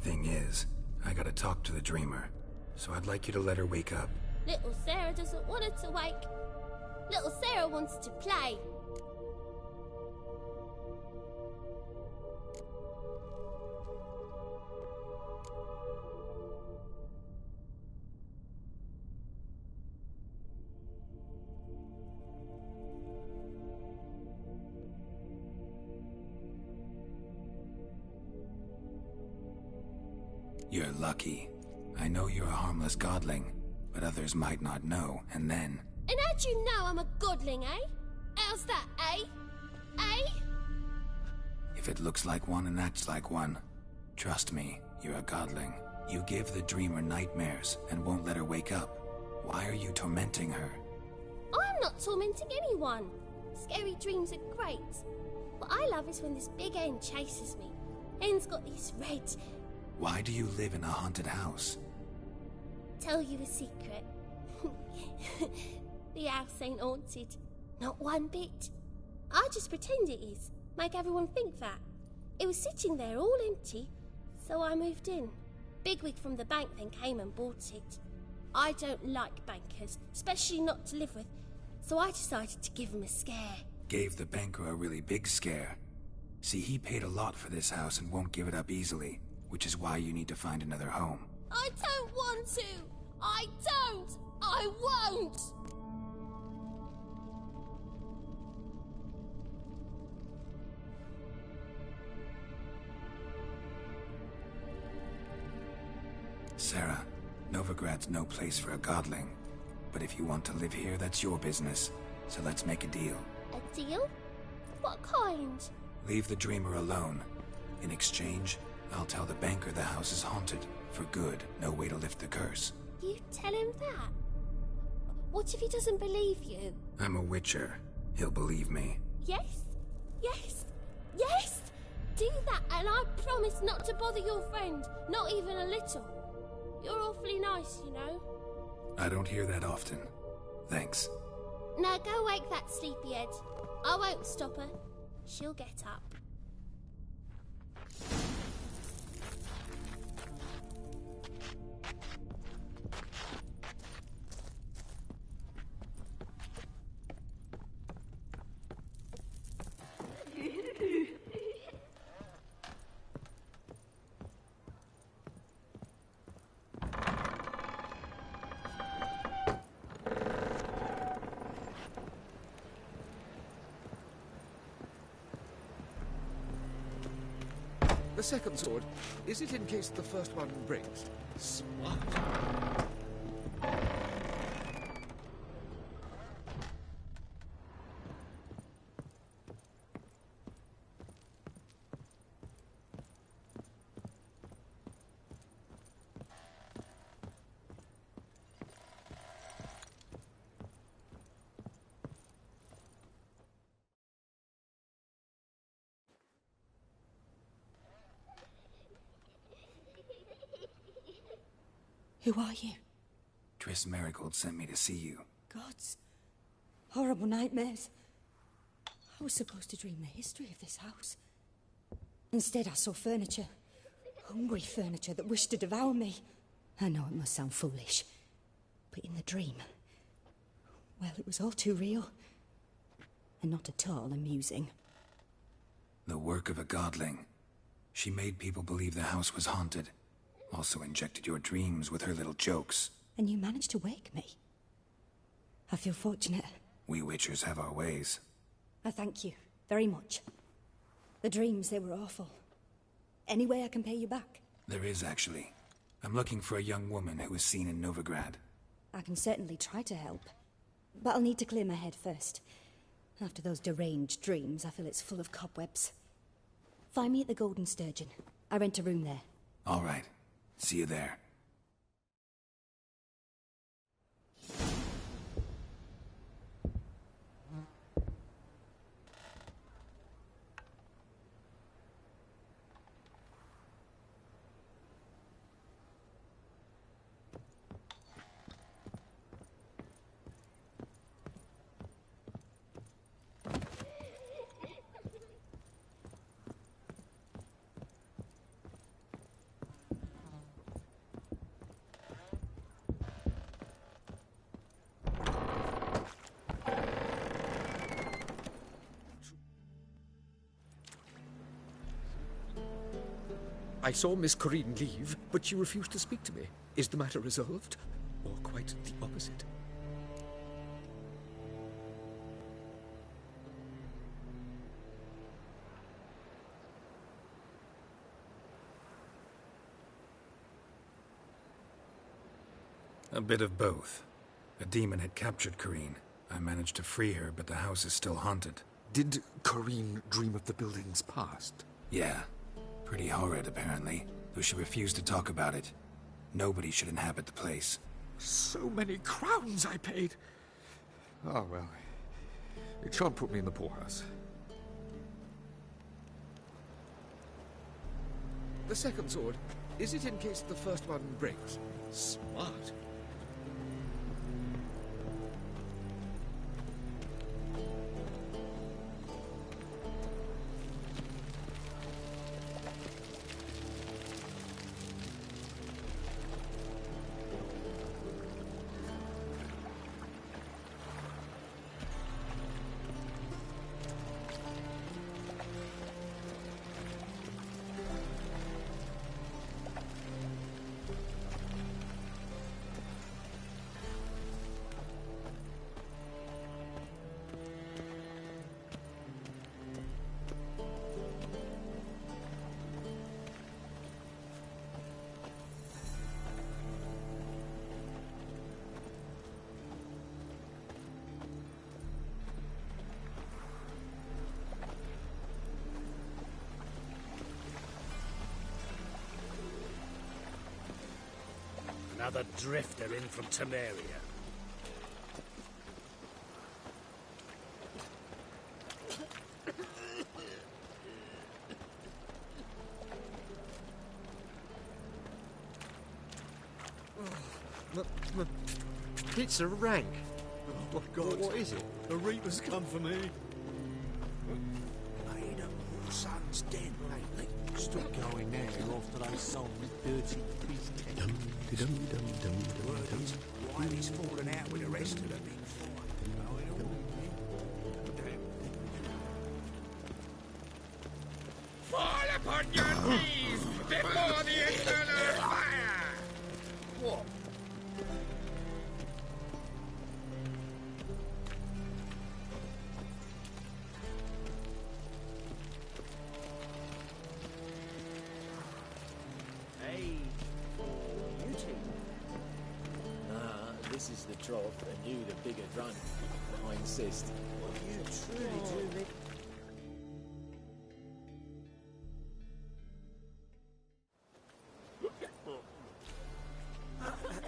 Thing is, I gotta talk to the dreamer, so I'd like you to let her wake up. Little Sarah doesn't want her to wake. Little Sarah wants to play. You're lucky. I know you're a harmless godling, but others might not know, and then... And how'd you know I'm a godling, eh? How's that, eh? Eh? If it looks like one and acts like one, trust me, you're a godling. You give the dreamer nightmares and won't let her wake up. Why are you tormenting her? I'm not tormenting anyone. Scary dreams are great. What I love is when this big hen chases me. Hen's got these red... Why do you live in a haunted house? Tell you a secret. The house ain't haunted. Not one bit. I just pretend it is. Make everyone think that. It was sitting there all empty, so I moved in. Bigwig from the bank then came and bought it. I don't like bankers, especially not to live with, so I decided to give him a scare. Gave the banker a really big scare. See, he paid a lot for this house and won't give it up easily, which is why you need to find another home. I don't want to! I don't! I won't! Sarah, Novigrad's no place for a godling. But if you want to live here, that's your business. So let's make a deal. A deal? What kind? Leave the dreamer alone. In exchange, I'll tell the banker the house is haunted. For good, no way to lift the curse. You tell him that? What if he doesn't believe you? I'm a witcher. He'll believe me. Yes? Yes? Yes! Do that and I promise not to bother your friend. Not even a little. You're awfully nice, you know. I don't hear that often. Thanks. Now go wake that sleepyhead. I won't stop her. She'll get up. The second sword, is it in case the first one breaks? Smart. Who are you? Triss Marigold sent me to see you. Gods. Horrible nightmares. I was supposed to dream the history of this house. Instead, I saw furniture. Hungry furniture that wished to devour me. I know it must sound foolish, but in the dream, well, it was all too real. And not at all amusing. The work of a godling. She made people believe the house was haunted. Also injected your dreams with her little jokes. And you managed to wake me. I feel fortunate. We witchers have our ways. I thank you very much. The dreams, they were awful. Any way I can pay you back? There is, actually. I'm looking for a young woman who was seen in Novigrad. I can certainly try to help. But I'll need to clear my head first. After those deranged dreams, I feel it's full of cobwebs. Find me at the Golden Sturgeon. I rent a room there. All right. See you there. I saw Miss Corinne leave, but she refused to speak to me. Is the matter resolved? Or quite the opposite? A bit of both. A demon had captured Corinne. I managed to free her, but the house is still haunted. Did Corinne dream of the building's past? Yeah. Pretty horrid, apparently, though she refused to talk about it. Nobody should inhabit the place. So many crowns I paid! Oh, well. It shan't put me in the poorhouse. The second sword, is it in case the first one breaks? Smart. Another drifter in from Temeria. Pizza rank. Oh, God. What is it? The Reapers come for me. Made up your son's den lately. Stop going there after they sold me dirty business. Word is, Wiley's fallen out with the rest of the big four. Fall upon your knees before the eternal fire! What? Hey, you two. Nah, this is the trough, and you the bigger drunk. I insist. You truly do live.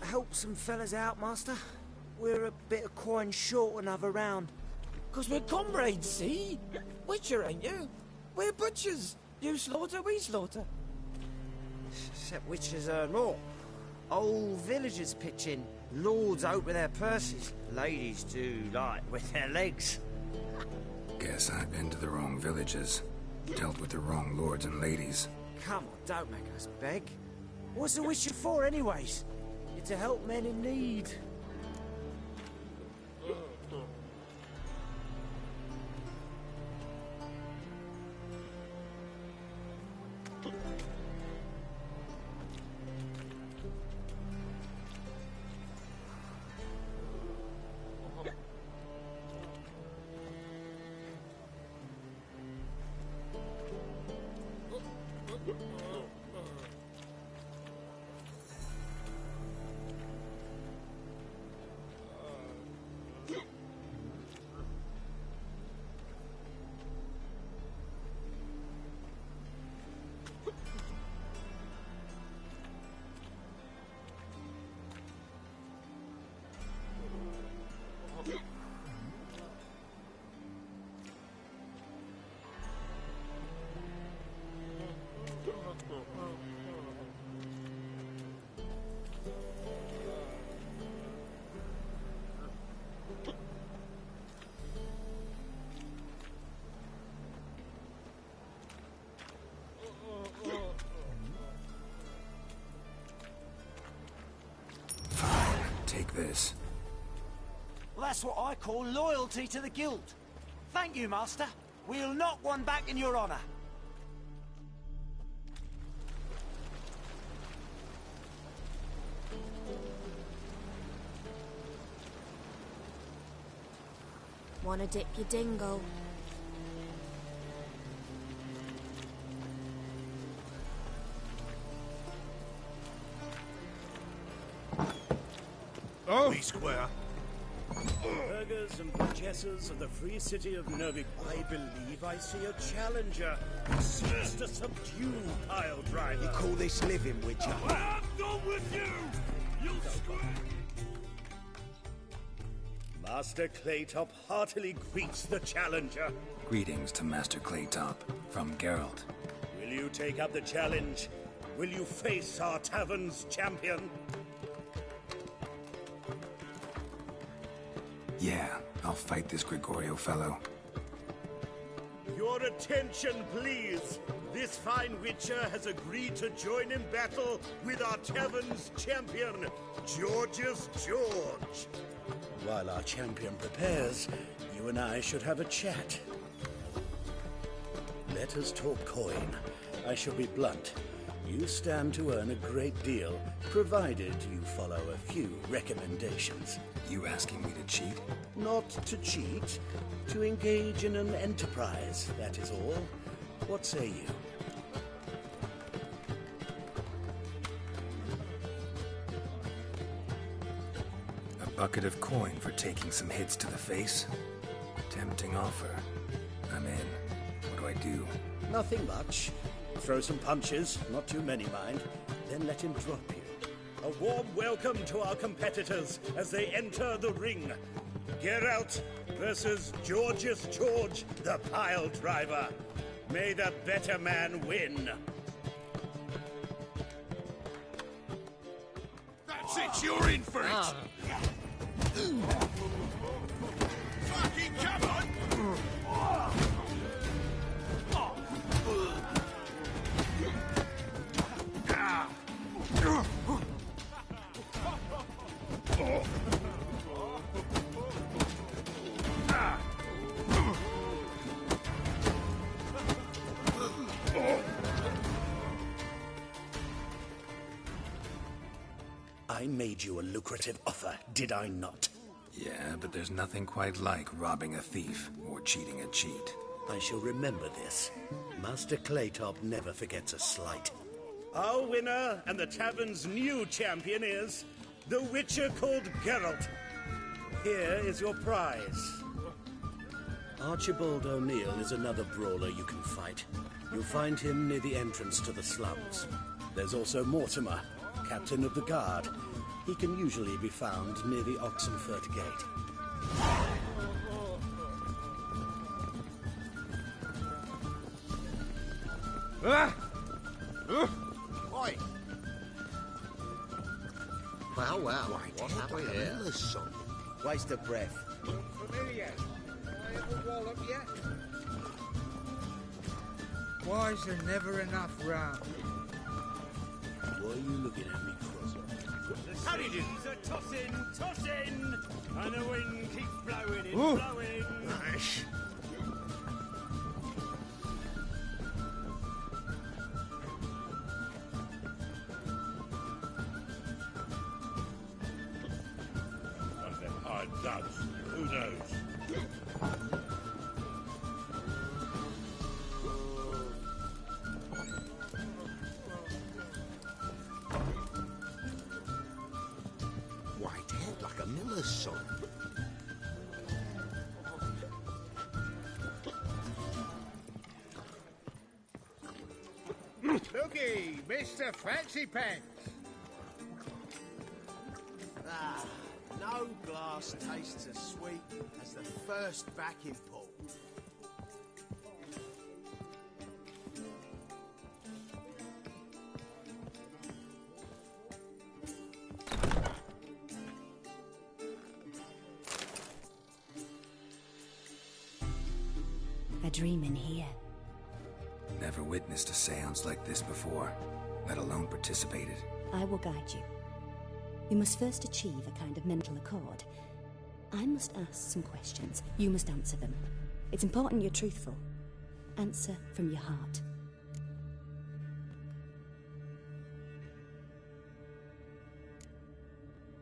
Help some fellas out, master. We're a bit of coin short another round. 'Cause we're comrades, see? Witcher, ain't you? We're butchers. You slaughter, we slaughter. Except witches earn more. Old villagers pitch in. Lords out with their purses. Ladies do like with their legs. Guess I've been to the wrong villages. Dealt with the wrong lords and ladies. Come on, don't make us beg. What's a witcher for, anyways? It's to help men in need. Take this. Well, that's what I call loyalty to the guild. Thank you, Master. We'll knock one back in your honor. Wanna dip your dingle? Oh! We square. Burghers and burgesses of the free city of Novi, I believe I see a challenger who seeks to subdue Pile Driver. You call this living, Witcher? I'm done with you! You'll square! Master Claytop heartily greets the challenger. Greetings to Master Claytop, from Geralt. Will you take up the challenge? Will you face our tavern's champion? Yeah, I'll fight this Gregorio fellow. Your attention, please. This fine Witcher has agreed to join in battle with our tavern's champion, George's George. While our champion prepares, you and I should have a chat. Let us talk coin. I shall be blunt. You stand to earn a great deal, provided you follow a few recommendations. You asking me to cheat? Not to cheat, to engage in an enterprise, that is all. What say you? A bucket of coin for taking some hits to the face? Tempting offer. I'm in. What do I do? Nothing much. Throw some punches, not too many, mind, then let him drop you. A warm welcome to our competitors as they enter the ring. Geralt versus George's George, the Pile Driver. May the better man win. That's it, you're in for it! Fucking come on! I made you a lucrative offer, did I not? Yeah, but there's nothing quite like robbing a thief or cheating a cheat. I shall remember this. Master Claytop never forgets a slight. Our winner and the tavern's new champion is the Witcher called Geralt. Here is your prize. Archibald O'Neill is another brawler you can fight. You'll find him near the entrance to the slums. There's also Mortimer, captain of the guard. He can usually be found near the Oxenford Gate. Oi! Well, What have we here? Waste of breath. Familiar. I ever wallop yet? Why is there never enough round? Why are you looking at me cross-eyed? How do you do? Tossing, and the wind keeps blowing and Ooh. blowing. Nice. What them hard doves? Who knows? White head like a miller's son. Looky, Mr. Fancy Pants. Ah, no glass tastes as sweet as the first backing pull. A dream in here. Never witnessed a seance like this before, let alone participated. I will guide you. We must first achieve a kind of mental accord. I must ask some questions. You must answer them. It's important you're truthful. Answer from your heart.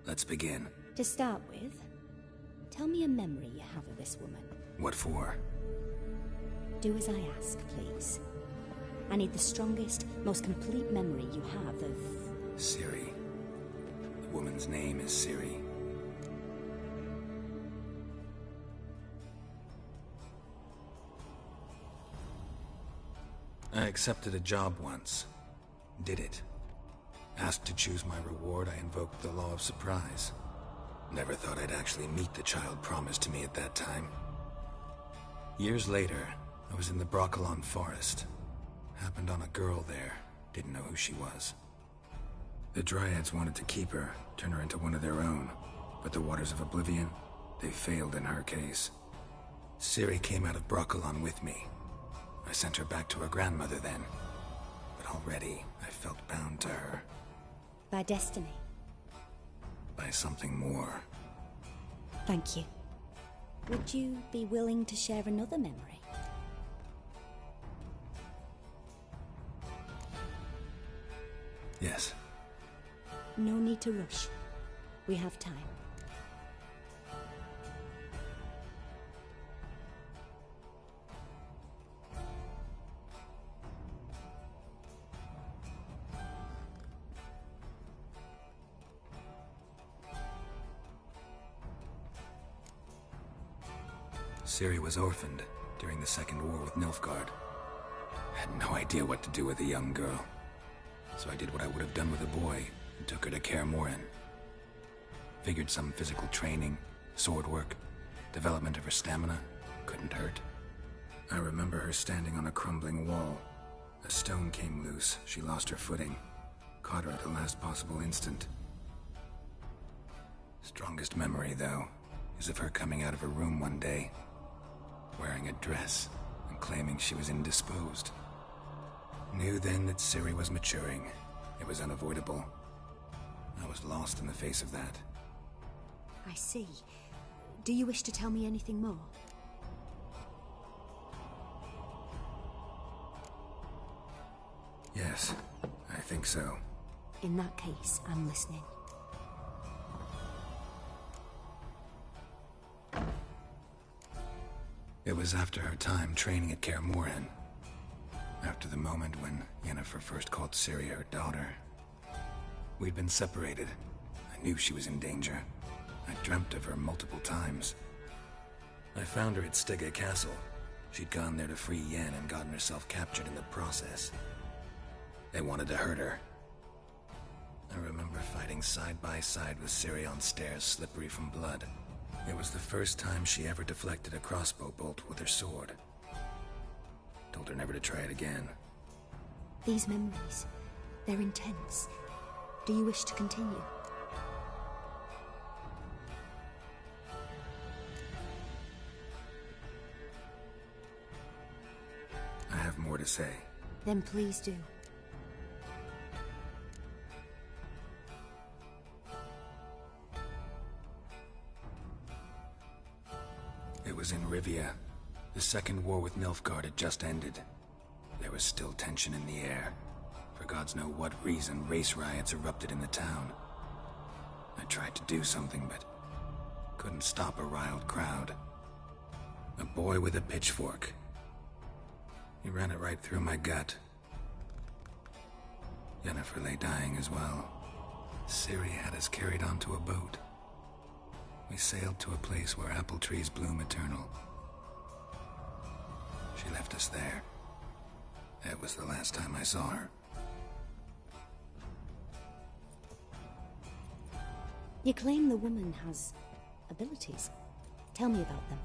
Let's begin. To start with, tell me a memory you have of this woman. What for? Do as I ask, please. I need the strongest, most complete memory you have of... Ciri. The woman's name is Ciri. I accepted a job once. Did it. Asked to choose my reward, I invoked the law of surprise. Never thought I'd actually meet the child promised to me at that time. Years later, I was in the Broccolon forest. Happened on a girl there. Didn't know who she was. The Dryads wanted to keep her, turn her into one of their own. But the Waters of Oblivion, they failed in her case. Ciri came out of Broccolon with me. I sent her back to her grandmother then. But already, I felt bound to her. By destiny. By something more. Thank you. Would you be willing to share another memory? Yes. No need to rush. We have time. Ciri was orphaned during the Second War with Nilfgaard. Had no idea what to do with a young girl. So I did what I would have done with a boy and took her to Kaer Morhen. Figured some physical training, sword work, development of her stamina couldn't hurt. I remember her standing on a crumbling wall. A stone came loose, she lost her footing. Caught her at the last possible instant. Strongest memory, though, is of her coming out of her room one day, wearing a dress and claiming she was indisposed. Knew then that Ciri was maturing. It was unavoidable. I was lost in the face of that. I see. Do you wish to tell me anything more? Yes, I think so. In that case, I'm listening. It was after her time training at Kaer Morhen. After the moment when Yennefer first called Ciri her daughter. We'd been separated. I knew she was in danger. I dreamt of her multiple times. I found her at Stege Castle. She'd gone there to free Yen and gotten herself captured in the process. They wanted to hurt her. I remember fighting side by side with Ciri on stairs slippery from blood. It was the first time she ever deflected a crossbow bolt with her sword. Told her never to try it again. These memories, they're intense. Do you wish to continue? I have more to say. Then please do. It was in Rivia. The Second War with Nilfgaard had just ended. There was still tension in the air. For gods know what reason, race riots erupted in the town. I tried to do something, but couldn't stop a riled crowd. A boy with a pitchfork. He ran it right through my gut. Yennefer lay dying as well. Ciri had us carried onto a boat. We sailed to a place where apple trees bloom eternal. She left us there. That was the last time I saw her. You claim the woman has abilities. Tell me about them.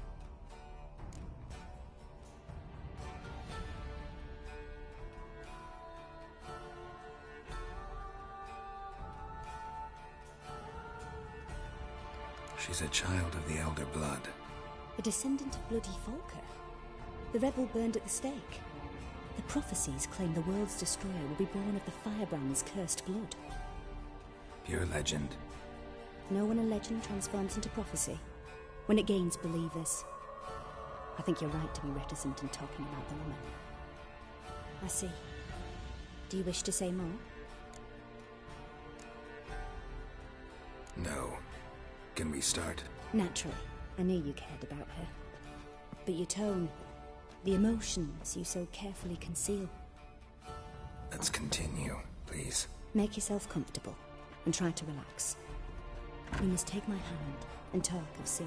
She's a child of the Elder Blood. A descendant of bloody Volker. The rebel burned at the stake. The prophecies claim the world's destroyer will be born of the firebrand's cursed blood. Pure legend. Know when a legend transforms into prophecy? When it gains believers? I think you're right to be reticent in talking about the woman. I see. Do you wish to say more? No. Can we start? Naturally. I knew you cared about her. But your tone, the emotions you so carefully conceal. Let's continue, please. Make yourself comfortable and try to relax. You must take my hand and talk of Ciri.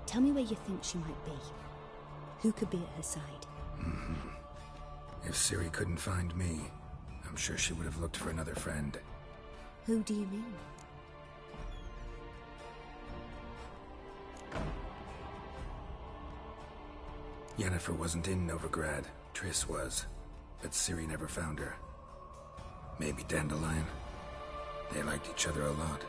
Tell me where you think she might be. Who could be at her side? If Ciri couldn't find me, I'm sure she would have looked for another friend. Who do you mean? Yennefer wasn't in Novigrad. Triss was. But Ciri never found her. Maybe Dandelion. They liked each other a lot.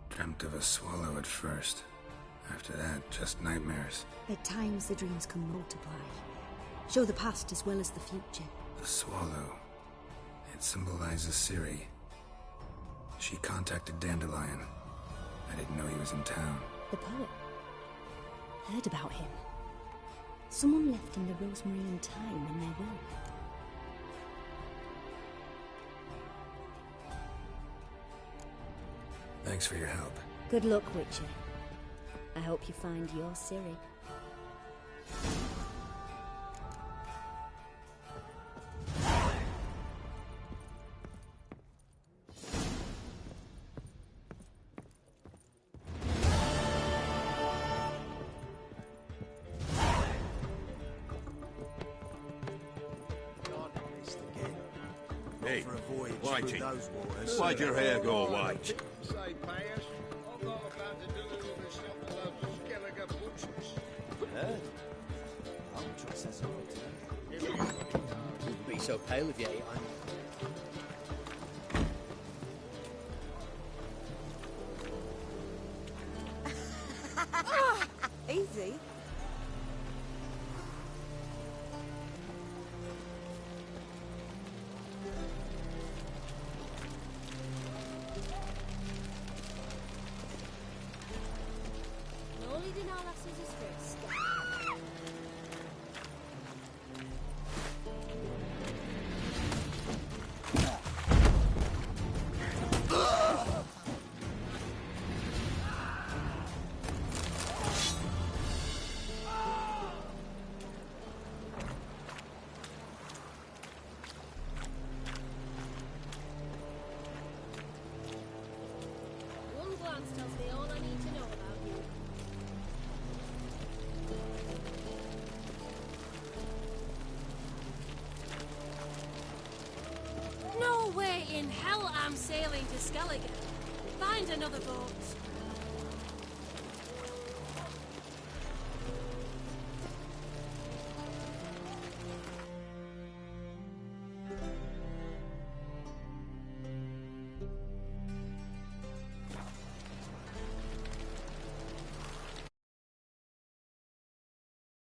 Dreamt of a swallow at first. After that, just nightmares. At times the dreams can multiply. Show the past as well as the future. The swallow. It symbolizes Ciri. She contacted Dandelion. I didn't know he was in town. The poet. Heard about him. Someone left him the rosemary and thyme in their will. Thanks for your help. Good luck, Witcher. I hope you find your Ciri. Hey, For a voyage Whitey, through those waters. why'd your hair go white? Say, Payas, I've got about to do with something of those Skelliger butchers. I'll trust that's all right. You wouldn't be so pale if you ate onion. Easy. No leading our lasses is first. One glance tells me all I need to know about you. No way in hell I'm sailing to Skellige. Find another boat.